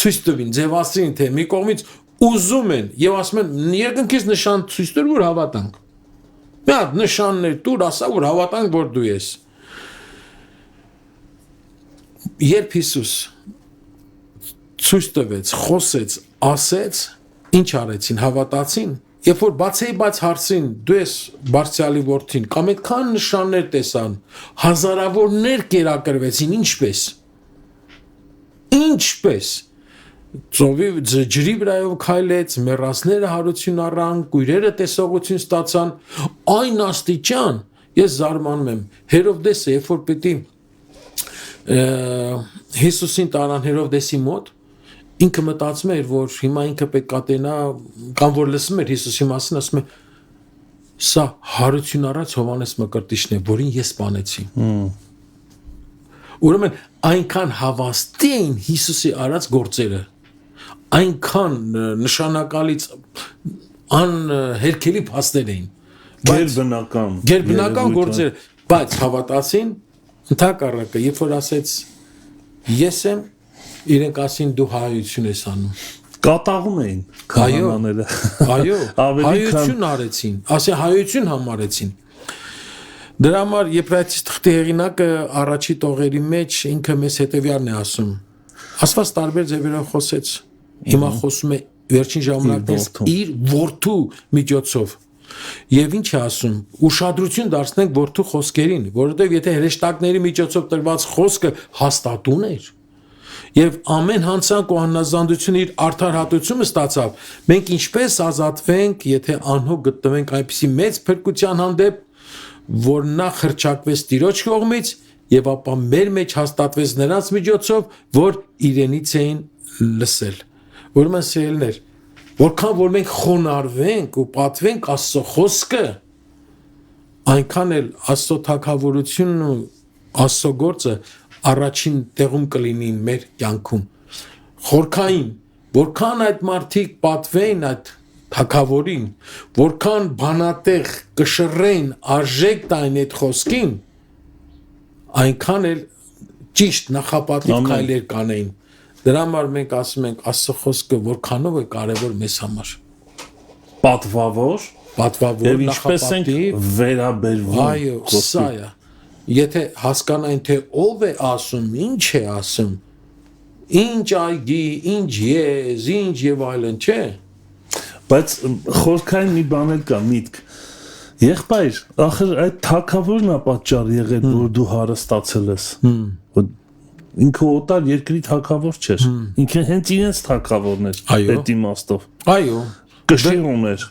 ցույց տվին ձևացրին թե մի կողմից ուզում են եւ ասում են երկնքից նշան ցույց տուր որ հավատանք մի հատ նշաններ տուր ասա որ հավատանք որ դու ես երբ Հիսուս ցույց տվեց խոսեց ասեց ինչ արեցին հավատացին երբ որ բացեի հարցին դու ես բարձրալի որդին կամ այդքան նշաններ տեսան հազարավորներ կերակրվեցին ինչպես ծովի ջրի վրայով քայլեց մեռածները հարություն առան կույրերը տեսողություն ստացան այն աստիճան ես զարմանում եմ Հերովդեսը երբ որ պետք է Հիսուսին տարան Հերովդեսի մոտ ինքը մտածում էր, որ հիմա ինքը պետք է տենա կամ որ լսում էր Հիսուսի մասին, ասում է սա հարություն առած Հովանես Մկրտիչն է, որին ես սպանեցի։ Ուրեմն այնքան հավաստի էին Հիսուսի արած գործերը, այնքան նշանակալից անհերքելի փաստեր էին, գերբնական գործեր, բայց հավատացին ընդհակառակը, երբ որ ասեց ես եմ, իրենք ասին դու հայություն ես անում, կատաղում էին քահանաները, այո, հայություն արեցին, ասի հայություն համարեցին։ Դրա համար Եբրայեցիս թղթի հեղինակը առաջի տողերի մեջ ինքը մեզ հետևյալն է ասում, Աստված տարբեր ձևերով խոսեց, հիմա խոսում է վերջին ժամանակներս իր որդու միջոցով։ Եվ ինչ է ասում, ուշադրություն դարձնենք որդու խոսքերին, որովհետև եթե հրեշտակների միջոցով տրված խոսքը հաստատուն էր, եւ ամեն հանցանք ու անհնազանդություն իր արդար հատուցումը ստացավ, մենք ինչպես ազատվենք, եթե անհոգ գտնվենք այնպիսի մեծ փրկության հանդեպ, որ նա խրճակվեց Տիրոջ կողմից եւ ապա մեր մեջ հաստատվեց նրանց միջոցով, որ իրենից էին լսել։ Ուրեմն սիրելիներ, որքան որ մենք խոնարհվենք ու պատվենք Աստծո խոսքը, այնքան էլ Աստծո թագավորությունն ու Աստծո գործը առաջին տեղում կլինի մեր կյանքում։ Խորքային, որքան այդ մարդիկ պատվեն այդ թագավորին, որքան բանատեղ կշռեն, արժեք տային այդ խոսքին, այնքան էլ ճիշտ նախապատիվ քայլեր կանեին։ Դրա համար մենք ասում ենք Աստծո խոսքը որքանով է կարևոր մեզ համար։ Պատվավոր, նախապատիվ, ինչպես ենք վերաբերվում։ Այո, սա է։ Եթե հասկանային թե ով է ասում, ինչ է ասում, ինչ այգի, ինչ ես, ինչ եւ այլն, չէ։ Բայց խորքային մի բան էլ կա, միտք։ Եղբայր, ախր այդ թագավորն է պատճառ եղել, որ դու հարստացել ես։ Ինքը օտար երկրի թագավոր չէր։ Ինքը հենց իրենց թագավորն էր, այդ իմաստով։ Այո, կշիռում էր։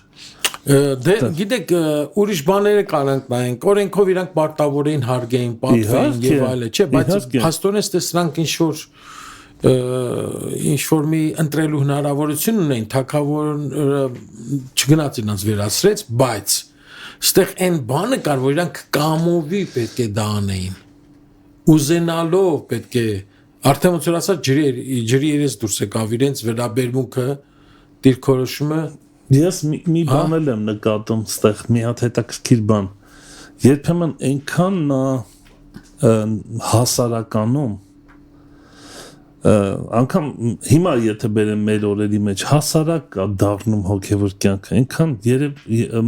Դե գիտեք, ուրիշ բաները կանենք նայենք, օրենքով իրանք պարտավոր էին հարգեին, պատվեին եւ այլն, չէ, բայց փաստորեն սրանք ինչ որ մի ընտրելու հնարավորություն ունեն, թագավորը չգնաց իրանց վերացրեց, բայց ստեղ այն բանը կար, որ իրանք կամովի պետք է դա անեին, ուզենալով պետք է, արդեն ոնց որ ասած ջրի երես դուրս եկավ իրենց վերաբերմունքը, դիրքորոշումը։ Ես մի բան եմ նկատում ստեղ, մի հատ հետաքրքիր բան, երբեմն այնքան նա հասարականում, անգամ հիմա եթե բերեմ մեր օրերի մեջ հասարակ կա դառնում հոգևոր կյանքը, այնքան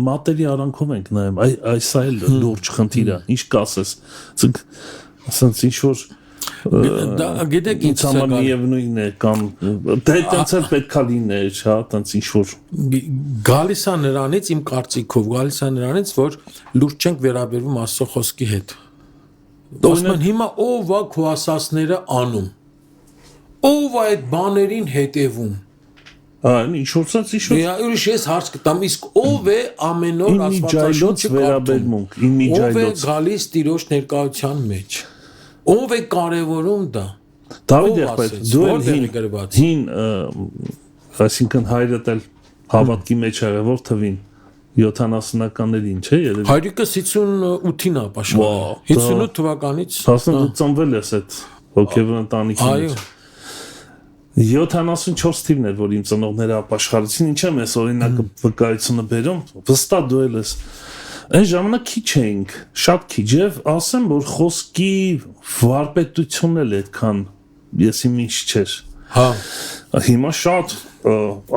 մատերի արանքով ենք նայում, այս այլ լուրջ խնդիր է, ինչ կասես, ասենց ինչ որ գիտեք ինձ համար միևնույն է կամ դա այդպես էլ պետքա լիներ, հա, այդպես ինչ որ գալիս է նրանից իմ կարծիքով, գալիս է նրանից, որ լուրջ չենք վերաբերվում Աստծո խոսքի հետ։ Ասում հիմա ով է քո ասածները անում, ով է այդ բաներին հետևում։ Ինչ որսած ինչ որ ուրիշ ես հարց կտամ, իսկ ով է ամեն օր Աստվածաշունչը վերաբերմունք, ով է գալիս Տիրոջ ներկայության մեջ, ով է կարևորում դա։ Դավիթ եղբայր, դու էլ հին, այսինքն հայրդ էլ հավատքի մեջ եղավ, որ թվին 70-ականներին, չէ՞ երևի։ Հայրիկս 58-ին է ապաշխարել, 58 թվականից։ 18 ծնվել ես այդ հոգևոր ընտանիքի մեջ։ 74 թիվն էր, որ իմ ծնողները ապաշխարեցին, ինչ եմ ես օրինակը վկայությունը բերում, վստահ դու էլ ես։ Այն ժամանակ քիչ էինք, շատ քիչ, եւ ասեմ, որ խոսքի վարպետությունն էլ այդքան եսի ինչ չէր։ Հա։ Հիմա շատ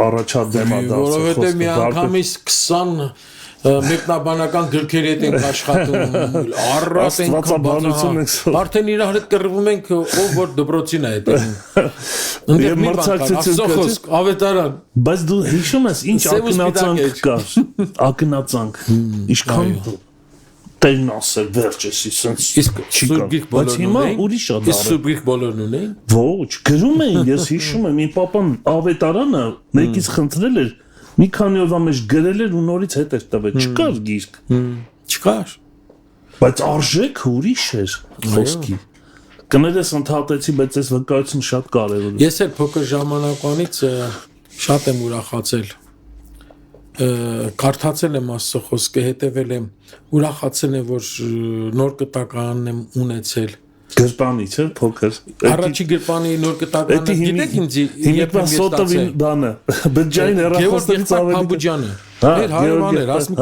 առաջադեմ է դարձել խոսքը։ Որովհետեւ մի անգամից 20 մեկնաբանական գրքերի հետ ենք աշխատում, առատ ենք բանություն ենք։ Արդեն իրար հետ կռվում ենք, ով որ դպրոցին է հետևում։ Եվ մրցակցություն ավետարան։ Բայց դու հիշում ես ինչ ակնածանք կար, ակնածանք, ինչքան տեն ասել վերջես, իսկ սուրբիկ բոլորն ունեն։ Իսկ սուրբիկ բոլորն ունեն։ Ոչ, գրում էին, ես հիշում եմ, իմ papan ավետարանը մեկից խնդրել էր մի քանի օրվա մեջ գրել էր ու նորից հետ էր տվել, չկար գիրք։ Չկար։ Բայց արժեքը ուրիշ էր խոսքի։ կներես ընդհատեցի, բայց այս վկայությունը շատ կարևոր է։ Ես էլ փոքր ժամանակվանից շատ եմ ուրախացել։ Կարդացել եմ Աստծո խոսքը, հետևել եմ, ուրախացել եմ, որ նոր կտականն եմ ունեցել։ Գրպանից է փոքր։ Առաջի գրպանի նոր կտականը գիտեք ինձ երբ եմ ստացել դանը բջջային հեռախոսներից ավելի մեր հայրն էր ասում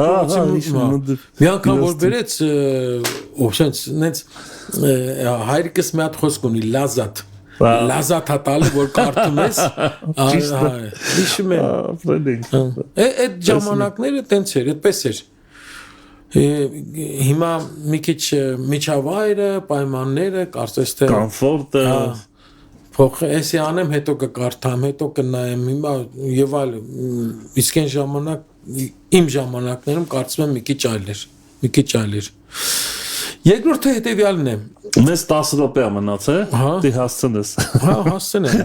մի անգամ որ բերեց օսենց նենց հայրիկս մի հատ խոսք ունի լազատ հատալը որ կարդում ես հիշում եմ այդ ժամանակները տենց էր այդպես էր հիմա մի քիչ միջավայրը, պայմանները, կարծես թե կոմֆորտը փոխեցի անեմ, հետո կկարդամ, հետո կնայեմ, հիմա եւ այլ իսկ այն ժամանակ իմ ժամանակներում կարծում եմ մի քիչ այլ էր։ Երկրորդը հետեւյալն է։ Մեզ 10 րոպե մնաց է, դի հասցնես։ Հա, հասցնեմ։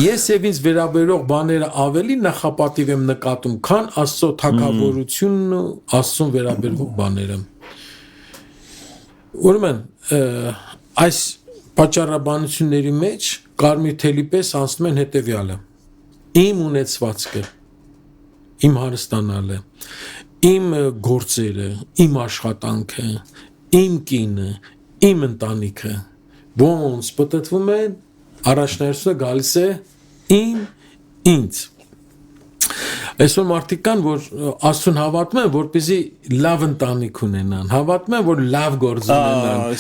Ես եւ ինձ վերաբերող բաները ավելի նախապատիվ եմ նկատում, քան Աստծո թագավորությունն ու Աստծուն վերաբերող բաները։ Ուրեմն, այս պատճառաբանությունների մեջ կարմիր թելի պես անցնում են հետեւյալը։ Իմ ունեցվածքը, իմ հարստանալը, իմ գործերը, իմ աշխատանքը, իմ կինը, իմ ընտանիքը ոնց պատտվում են առաջնայրությունը գալիս է ինձ այսօր մարդիկ կան որ Աստծուն հավատում են որպեսզի լավ ընտանիք ունենան հավատում են որ լավ գործ ունենան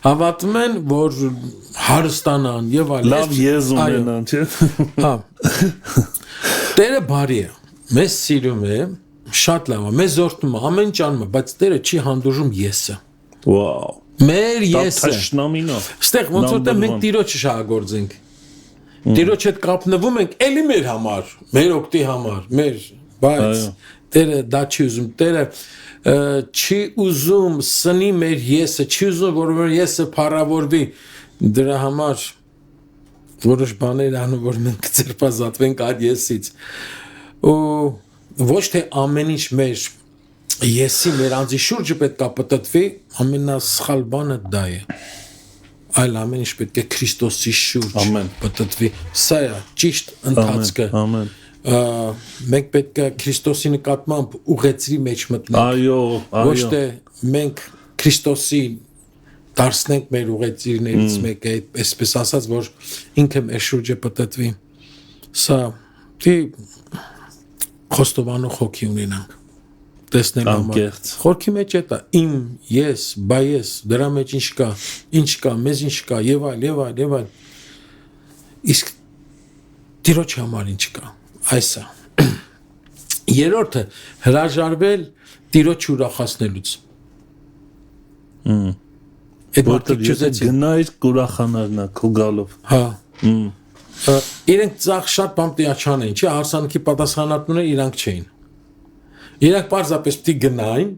հավատում են որ հարստանան եւ այլն լավ եզ ունենան չէ հա Տերը բարի է մեզ սիրում է շատ լավ է մեզ օրհնում է ամեն ինչ անում է բայց Տերը չի հանդուրժում եսը Wow. Մեր եսը։ Ստեղ ոնց որ մենք Տիրոջը շահագործենք։ Տիրոջ հետ կապնվում ենք էլի մեր համար, մեր օգտի համար, մեր, բայց Տերը դա չի ուզում, Տերը չի ուզում սնի մեր եսը, չի ուզում որ մեր եսը փառավորվի։ Դրա համար որոշ բաներ անում որ մենք ծերպազատվենք այդ եսից։ Ու ոչ թե ամեն ինչ մեր Եսի մեր անձի շուրջը պետք է պատտվի, ամենասխալ բանը դա է։ Այլ ամեն ինչ պետք է Քրիստոսի շուրջ պատտվի։ Սա է ճիշտ ընթացքը։ Ամեն։ Մենք պետք է Քրիստոսի նկատմամբ ուղեցրի մեջ մտնենք։ Այո, Ոչ թե մենք Քրիստոսի դարձնենք մեր ուղեցիրներից մեկը, այսպես ասած, որ ինքը մեր շուրջը պատտվի։ Սա դի խոստովանող հոգի ունենանք։ Տեսնել համար խորքի մեջ է դա իմ ես բայես դրա մեջ ինչ կա մեզ ինչ կա եւ այլ իսկ Տիրոջ համար ինչ կա այսա երրորդը հրաժարվել Տիրոջ ուրախացնելուց այդ մարդիկ չուզեցին գնայր ուրախանալնա քո գալով հա իրենք ծախ շատ բան տիաչան էին չի հարսանքի պատասխանատուները իրանք չէին Իրանք պարզապես պիտի գնային,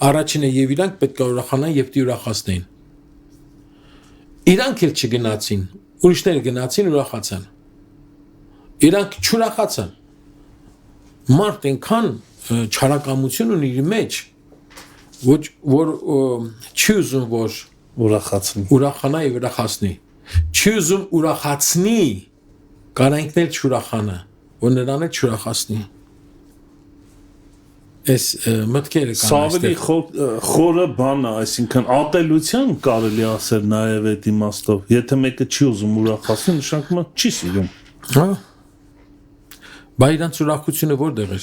առաջինը եւ իրանք պետք է ուրախանան եւ պիտի ուրախացնեին։ Իրանք էլ չգնացին, ուրիշները գնացին ուրախացան։ Իրանք չուրախացան։ Մարդ այնքան չարակամություն ունի իր մեջ, որ չի ուզում որ ուրախանա եւ ուրախացնի։ Չի ուզում ուրախացնի, կարա ինքն էլ չուրախանա, որ նրան էլ չուրախացնի։ Այս մտքերը կան Սավելի խորը բան է, այսինքն ատելության կարելի ասել նաև այդ իմաստով։ Եթե մեկը չի ուզում ուրախացնել, նշանակում է չի սիրում։ Հա։ Բայց իրանց ուրախությունը որտեղ է։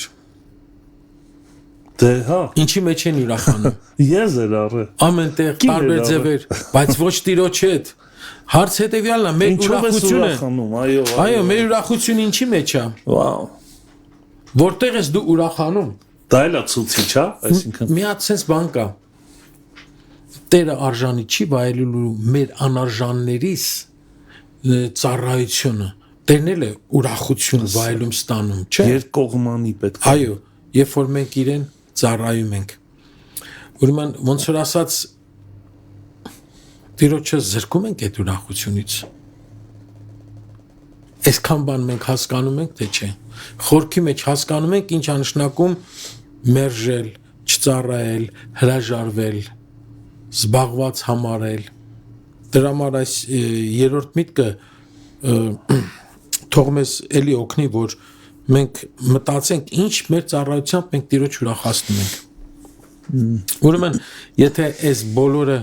Դե հա։ Ինչի մեջ են ուրախանում։ Ես էր առը։ Ամեն տեղ տարբեր ձևեր, բայց ոչ Տիրոջ հետ։ Հարց հետեւյալն է, մեր ուրախությունը։ Այո, մեր ուրախությունը ինչի մեջ է։ Վաու։ Որտեղ ես դու ուրախանում։ Դա էլ է ցուցիչ, հա, այսինքն մի հատ sense բան կա։ Տերը արժանի չի վայելելու մեր անարժաններից ծառայությունը։ Տերն էլ է ուրախություն վայելում ստանում, չէ՞։ Երկկողմանի պետք է։ Այո, երբ որ մենք իրեն ծառայում ենք։ Ուրեմն ոնց որ ասած Տիրոջը զրկում ենք այդ ուրախությունից։ Այսքան բան մենք հասկանում ենք, թե չէ։ Խորքի մեջ հասկանում ենք ինչ անշնակում մերժել, չծառայել, հրաժարվել, զբաղված համարել, դրա համար այս երրորդ միտքը թող մեզ էլի օգնի, որ մենք մտածենք ինչ մեր ծառայությամբ մենք Տիրոջ ուրախացնում ենք։ Ուրեմն եթե այս բոլորը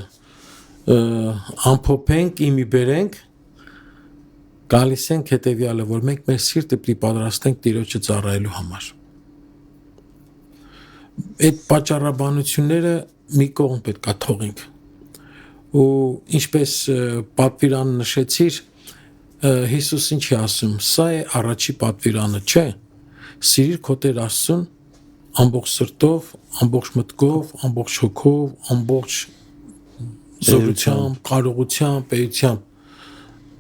ամփոփենք, իմի բերենք, գալիս ենք հետևյալը, որ մենք մեր սիրտը պիտի պատրաստենք Տիրոջը ծառայելու համար։ Այդ պատճառաբանությունները մի կողմ պետք է թողենք։ Ու ինչպես պատվիրան նշեցիր, Հիսուս ինչի ասում, սա է առաջի պատվիրանը, չէ։ Սիրիր քո Տեր Աստծուն ամբողջ սրտով, ամբողջ մտքով, ամբողջ հոգով, ամբողջ զորությամբ, կարողությամբ, էությամբ։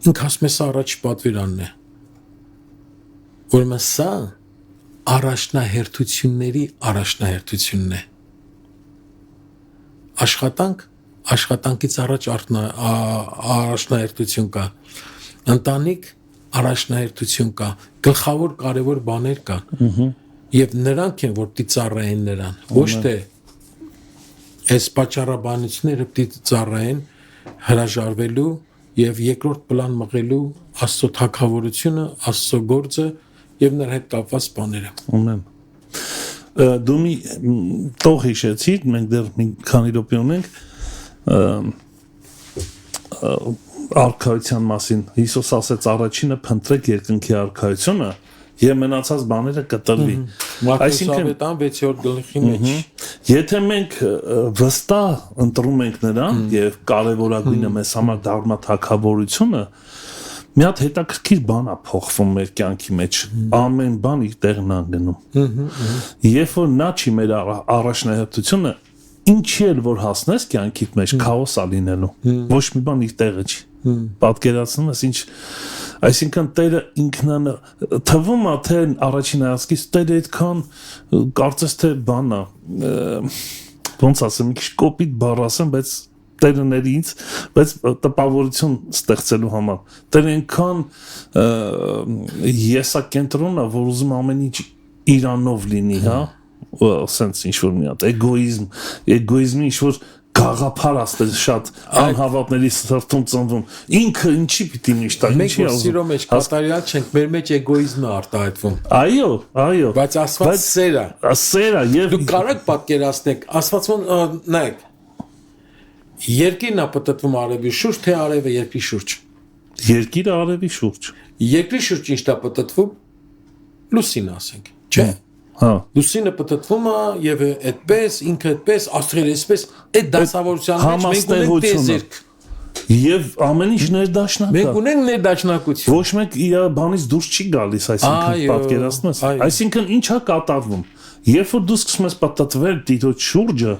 Ինք ասում է սա առաջի պատվիրանն է։ Ուրեմն սա առաջնահերթությունների առաջնահերթությունն է։ Աշխատանքից առաջ առաջնահերթություն կա։ Ընտանիք առաջնահերթություն կա, գլխավոր կարևոր բաներ կա։ Եվ նրանք են, որ պիտի ծառայեն նրան, ոչ թե այս պատճառաբանությունները պիտի ծառայեն հրաժարվելու եւ երկրորդ պլան մղելու Աստծո թագավորությունը, Աստծո գործը եւ նրա հետ կապված բաները։ Ամեն։ Դու մի տող հիշեցիր, մենք դեռ մի քանի րոպե ունենք արքայության մասին Հիսուս ասեց առաջինը փնտրեք երկնքի արքայությունը եւ մնացած բաները կտրվի։ Այսինքն 6-րդ գլխի մեջ եթե մենք վստահ ընտրում ենք նրան եւ կարեւորագույնը մեզ համար դառնա թագավորությունը, մի հատ հետաքրքիր բան է փոխվում մեր կյանքի մեջ։ Ամեն բան իր տեղն է գնում։ Երբ որ նա չի մեր առաջնահերթությունը, ինչի էլ որ հասնես կյանքիդ մեջ քաոս է լինելու։ Ոչ մի բան իր տեղը չի։ Պատկերացնում ես ինչ, այսինքն Տերը ինքնան թվում է թե առաջին հայացքից Տերը այդքան կարծես թե բան է, ոնց ասեմ, մի քիչ կոպիտ բառ ասեմ, բայց Տերների ինձ, բայց տպավորություն ստեղծելու համար։ Տերը այնքան եսակենտրոնն է, որ ուզում ամեն ինչ իրանով լինի, հա, sense ինչ որ մի հատ էգոիզմի ինչ որ գաղափար աստել շատ անհավատների սրտում ծնվում։ Ինքը ինչի պիտի միշտ այն ինչի ասում։ Մենք սիրո մեջ կատարյալ չենք, մեր մեջ էգոիզմը արտահայտվում։ Այո։ Բայց Աստված սեր է։ Սեր է եւ դուք կարող պատկերացնեք, Աստվածուն նայեք։ Երկիրն է պատտվում արևի շուրջ, թե արևը երկրի շուրջ։ Երկիրը արևի շուրջ։ Երկրի շուրջ ինչ է պատտվում։ Լուսին ասենք, չէ։ Հա։ Լուսինը պատտվում է եւ այդպես, ինքը այդպես, աստղերը այսպես, այդ դասավորության մեջ մենք ունենք տեզերք։ Եվ ամեն ինչ ներդաշնակ է։ Մենք ունենք ներդաշնակություն։ Ոչ մեկ իր բանից դուրս չի գալիս, այսինքն պատկերացնում ես։ Այսինքն ինչա կատարվում։ Երբ որ դու սկսում ես պատտվել Տիրոջ շուրջը,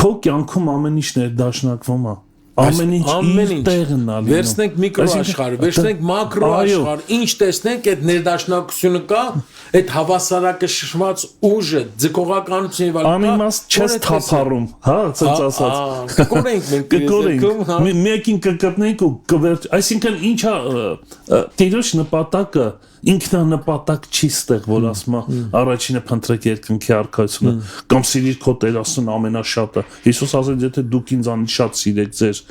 քո կյանքում ամեն ինչ ներդաշնակվում է։ Ամեն ինչ իր տեղն է լինում։ Վերցնենք միկրոաշխարհը, վերցնենք մակրոաշխարհը, ինչ տեսնենք այդ ներդաշնակությունը կա, այդ հավասարակշռված ուժը, ձգողականությունը եւ այլն։ Անիմաստ չես թափառում, հա, ցած ասած։ Կկորենք մենք մեկին կգտնենք ու կվերջ, այսինքն ինչա Տիրոջ նպատակը ինքնանպատակ չի ստեղ, որ ասում է առաջինը փնտրեք երկնքի արքայությունը կամ սիրիր քո Տեր Աստծուն ամենաշատը։ Հիսուս ասաց, եթե դուք ինձանից շատ սիրեք ձեր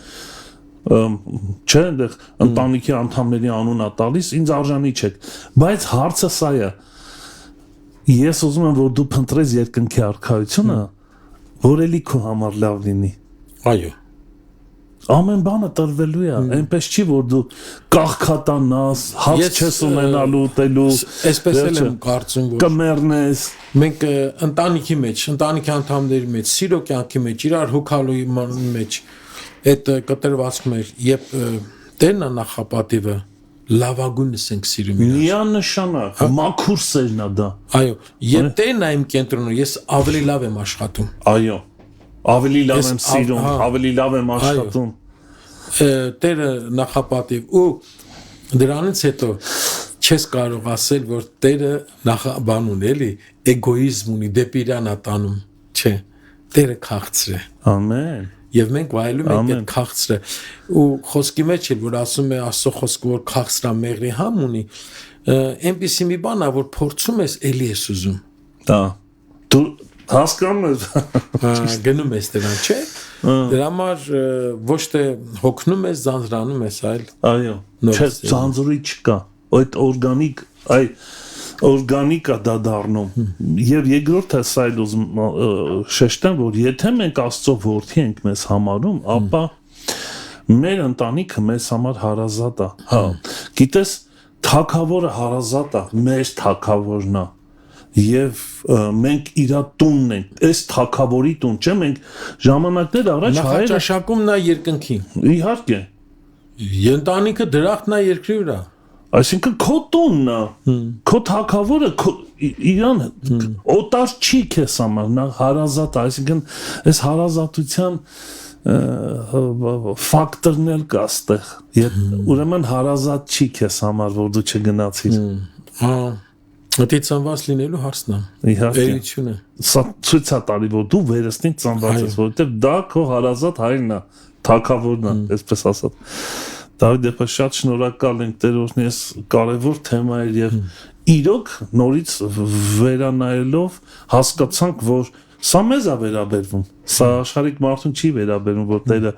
չէ, այնտեղ ընտանիքի անդամների անունը տալիս, ինձ արժանի չեք։ Բայց հարցը սա է։ Ես ուզում եմ, որ դու փնտրես երկնքի արքայությունը, որ էլի քո համար լավ լինի։ Այո։ Ամեն բանը տրվելու է, այնպես չի, որ դու կաղքատանաս, հաց չես ունենալու, ուտելու, այսպես էլ եմ կարծում, որ կմեռնես։ Մենք ընտանիքի մեջ, ընտանիքի անդամների մեջ, սիրո կյանքի մեջ, իրար հոգալուի մեջ այդ կտրվածքում էր, երբ Տերն է նախապատիվը, լավագույնս ենք սիրում իրար։ Միանշանակ, մաքուր սերն է դա։ Այո, երբ Տերն է իմ կենտրոնում, ես ավելի լավ եմ աշխատում։ Այո։ Ավելի լավ եմ սիրում, ավելի լավ եմ աշխատում։ Տերը նախապատիվ ու դրանից հետո չես կարող ասել, որ Տերը նախաբան ունի, էլի, էգոիզմ ունի, դեպի իրան ատանում, չէ, Տերը քաղցր է։ Ամեն։ Եվ մենք վայելում ենք այդ քաղցրը։ Ու խոսքի մեջ էլ որ ասում է Աստծո խոսքը, որ քաղցրը մեղրի համ ունի, այնպիսի մի բան է, որ փորձում ես, էլի ես ուզում։ Դա դու Հասկանում ես։ Գնում ես դրան, չէ՞։ Դրա համար ոչ թե հոգնում ես, ձանձրանում ես, այլ այո, չէ, ձանձրի չկա։ Այդ օրգանիկա դա դառնում։ Եվ երկրորդը սա էլ ուզում շեշտեմ, որ եթե մենք Աստծո որդի ենք մեզ համարում, ապա մեր ընտանիքը մեզ համար հարազատ է։ Հա, գիտես, թագավորը հարազատ է, մեր թագավորն է։ Եվ մենք իր տունն ենք, այս թագավորի տուն, չէ՞, մենք ժամանակներ առաջ նախաճաշակումն է երկնքի։ Իհարկե։ Ընտանիքը դրախտն է երկրի վրա։ Այսինքն քո տունն է, քո թագավորը իրան օտար չի քեզ համար, նա հարազատ է, այսինքն այս հարազատության ֆակտորն էլ կա այստեղ։ Ուրեմն հարազատ չի քեզ համար, որ դու չգնացիր։ Դա ծնված լինելու հարցն է։ Վերությունը։ Սա ցույց է տալի, որ դու վերստին ծնված ես, որովհետև դա քո հարազատ հայրն է, թագավորն է, այսպես ասած։ Դավիթ, շատ շնորհակալ ենք Տեր օրհնի, այս կարևոր թեմա էր եւ իրոք նորից վերանայելով հասկացանք, որ սա մեզ է վերաբերվում։ Սա աշխարհիկ մարդուն չի վերաբերվում, որ Տերը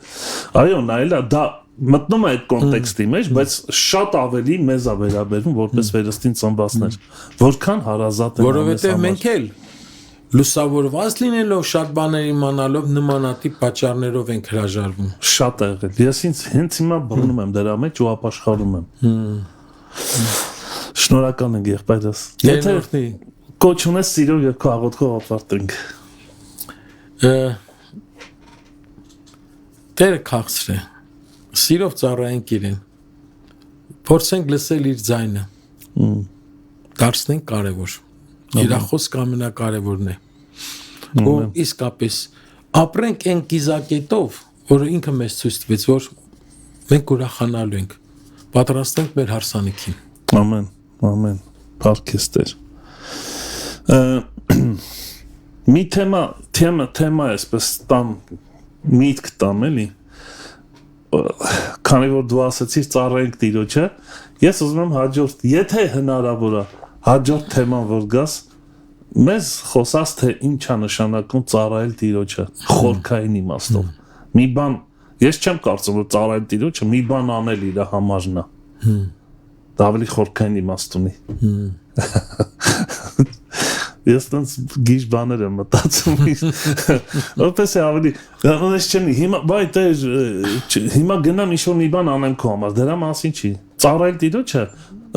այո, նայելա դա մտնում է այդ կոնտեքստի մեջ, բայց շատ ավելի մեզ է վերաբերվում որպես վերստին ծնվածներ, որքան հարազատ են։ Որովհետև մենք էլ լուսավորված լինելով, շատ բաներ իմանալով, նմանատիպ պատճառներով ենք հրաժարվում։ Շատ է եղել։ Ես ինձ հենց հիմա բռնում եմ դրա մեջ ու ապաշխարում եմ։ Շնորհակալ ենք եղբայրս։ Եթե կոչ ունես սիրով եւ քո աղոթքով ապարտենք։ Տերը քաղցր է։ Սիրով ծառայենք իրեն։ Փորձենք լսել իր ձայնը։ Դարձնենք կարևոր։ Իր խոսքը ամենակարևորն է։ Ու իսկապես ապրենք այն կիզակետով, որը ինքը մեզ ցույց տվեց, որ մենք ուրախանալու ենք։ Պատրաստենք մեր հարսանիքին։ Ամեն, ամեն։ Փառքես Տեր։ Մի թեմա էսպես տամ միտք տամ էլի։ Քանի որ դու ասացիր ծառայենք Տիրոջը, ես ուզում եմ հաջորդ, եթե հնարավոր է, հաջորդ թեման որ գաս, մեզ խոսած թե ինչ է նշանակում ծառայել Տիրոջը, խորքային իմաստով։ Մի բան, ես չեմ կարծում, որ ծառայել Տիրոջը մի բան անել իր համարն է։ Դա ավելի խորքային իմաստ ունի։ Ես տենց գիժ բաներ եմ մտածում, որպես է ավելի, ես չեմ, հիմա գնամ ինչ-որ մի բան անեմ քո համար, դրա մասին չի, ծառայել Տիրոջը,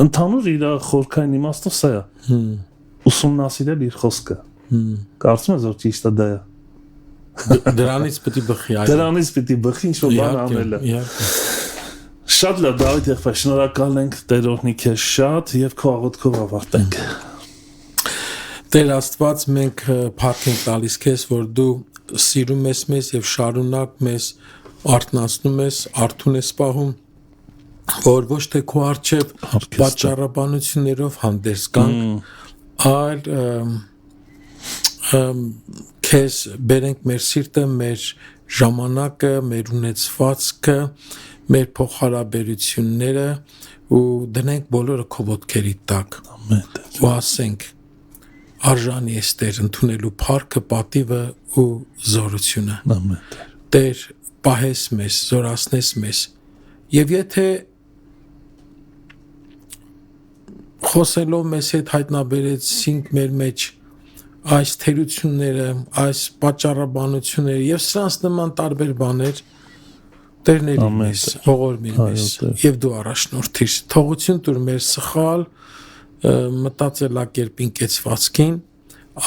ընդհանուր իր խորքային իմաստով սա է, ուսումնասիրել իր խոսքը, կարծում ես, որ ճիշտ է դա է։ Դրանից պիտի բխի, դրանից պիտի բխի ինչ-որ բան անելը։ Շատ լավ, Դավիթ եղբայր, շնորհակալ ենք, Տեր օրհնի քեզ շատ եւ քո աղոթքով ավարտենք։ Տեր Աստված, մենք փառք ենք տալիս քեզ, որ դու սիրում ես մեզ եւ շարունակ մեզ արթնացնում ես, արթուն ես պահում, որ ոչ թե քո առջև պատճառաբանություններով հանդերձ գանք, այլ քեզ բերենք մեր սիրտը, մեր ժամանակը, մեր ունեցվածքը, մեր փոխհարաբերությունները ու դնենք բոլորը քո ոտքերի տակ։ Ամեն։ Ու ասենք արժանի ես Տեր ընդունելու փառքը, պատիվը ու զորությունը։ Ամեն։ Տեր պահես մեզ, զորացնես մեզ։ Եվ եթե խոսելով մեզ հետ հայտնաբերեցինք մեր մեջ այս թերությունները, այս պատճառաբանությունները եւ սրանց նման տարբեր բաներ, Տերների մեզ, ողորմիր մեզ եւ դու առաջնորդիր։ Թողություն տուր մեր սխալ մտածելակերպին կեցվածքին,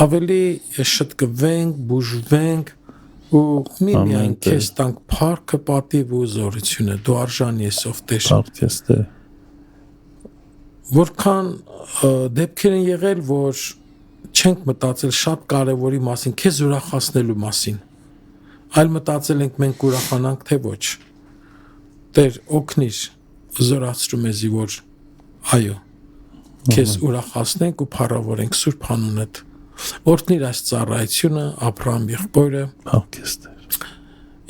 ավելի շտկվենք, բուժվենք ու միմիայն քեզ տանք փառքը, պատիվ ու զորությունը, դու արժանի ես ով Տեր։ Փառքես Տեր։ Որքան դեպքեր են եղել, որ չենք մտածել շատ կարևորի մասին, քեզ ուրախացնելու մասին, այլ մտածել ենք մենք ուրախանանք թե ոչ։ Տեր օգնիր, զորացրու մեզի, որ այո, քեզ ուրախացնենք ու փառավորենք Սուրբ անունդ։ Օրհնիր այս ծառայությունը, Աբրահամ եղբորը, փառքես Տեր։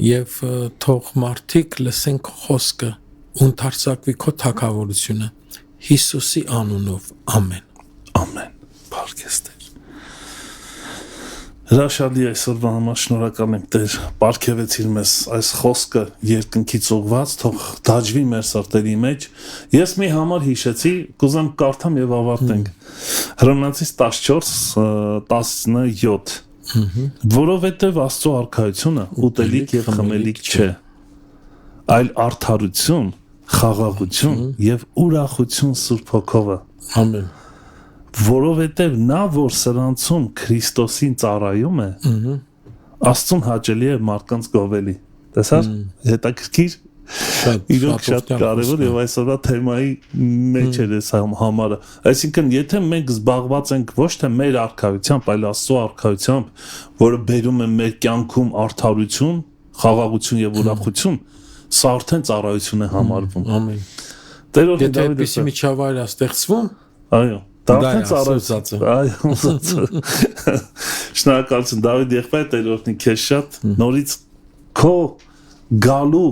Եվ թող մարդիկ լսեն քո խոսքը ու ընդարձակվի քո թագավորությունը Հիսուսի անունով, ամեն։ Ամեն։ Փառքես Տեր։ Հրաշալի այսօրվա համար շնորհակալ ենք Տեր, պարգևեցիր մեզ այս խոսքը երկնքից ուղված, թող դաջվի մեր սրտերի մեջ։ Ես մի համար հիշեցի, կուզեմ կարդամ եւ ավարտենք։ Հռոմեացիս 14:17 որովհետև Աստծո արքայությունը ուտելիք եւ խմելիք չէ, այլ արդարություն, խաղաղություն եւ ուրախություն Սուրբ Հոգովը։ Ամեն։ Որովհետև նա, որ սրանցում Քրիստոսին ծառայում է, Աստծուն հաճելի է մարդկանց գովելի։ Տեսա՞ր, հետաքրքիր, իրոք շատ կարևոր եւ այսօրվա թեմայի մեջ է այս համարը։ Այսինքն, եթե մենք զբաղված ենք ոչ թե մեր արքայությամբ, այլ Աստծո արքայությամբ, որը բերում է մեր կյանքում արդարություն, խաղաղություն եւ ուրախություն, սա արդեն ծառայություն է համարվում։ Ամեն։ Տերոջ Եթե այդպիսի միջավայր է ստեղծվում, այո, դա արդեն ծառայություն։ Այո, շնորհակալություն Դավիթ եղբայր, Տերորդնի քեզ շատ, նորից քո գալու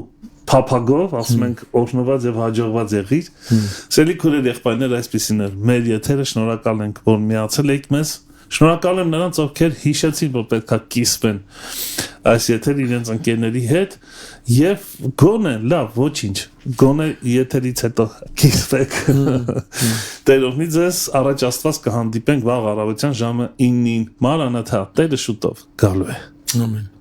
փափագով, ասում ենք, օրհնված եւ հաջողված եղիր։ Սիրելի քուրեր եղբայրներ, այսպեսին էր մեր եթերը, շնորհակալ ենք, որ միացել եք մեզ։ Շնորհակալ եմ նրանց, ովքեր հիշեցին, որ պետքա կիսվեն այս եթերը իրենց ընկերների հետ եւ գոնե, լավ, ոչինչ, գոնե եթերից հետո կիսվեք։ Տերովնի ձեզ առաջ Աստված կհանդիպենք վաղ առավոտյան ժամը 9-ին։ Մանրաթա, Տերը շուտով գալու է։ ամեն։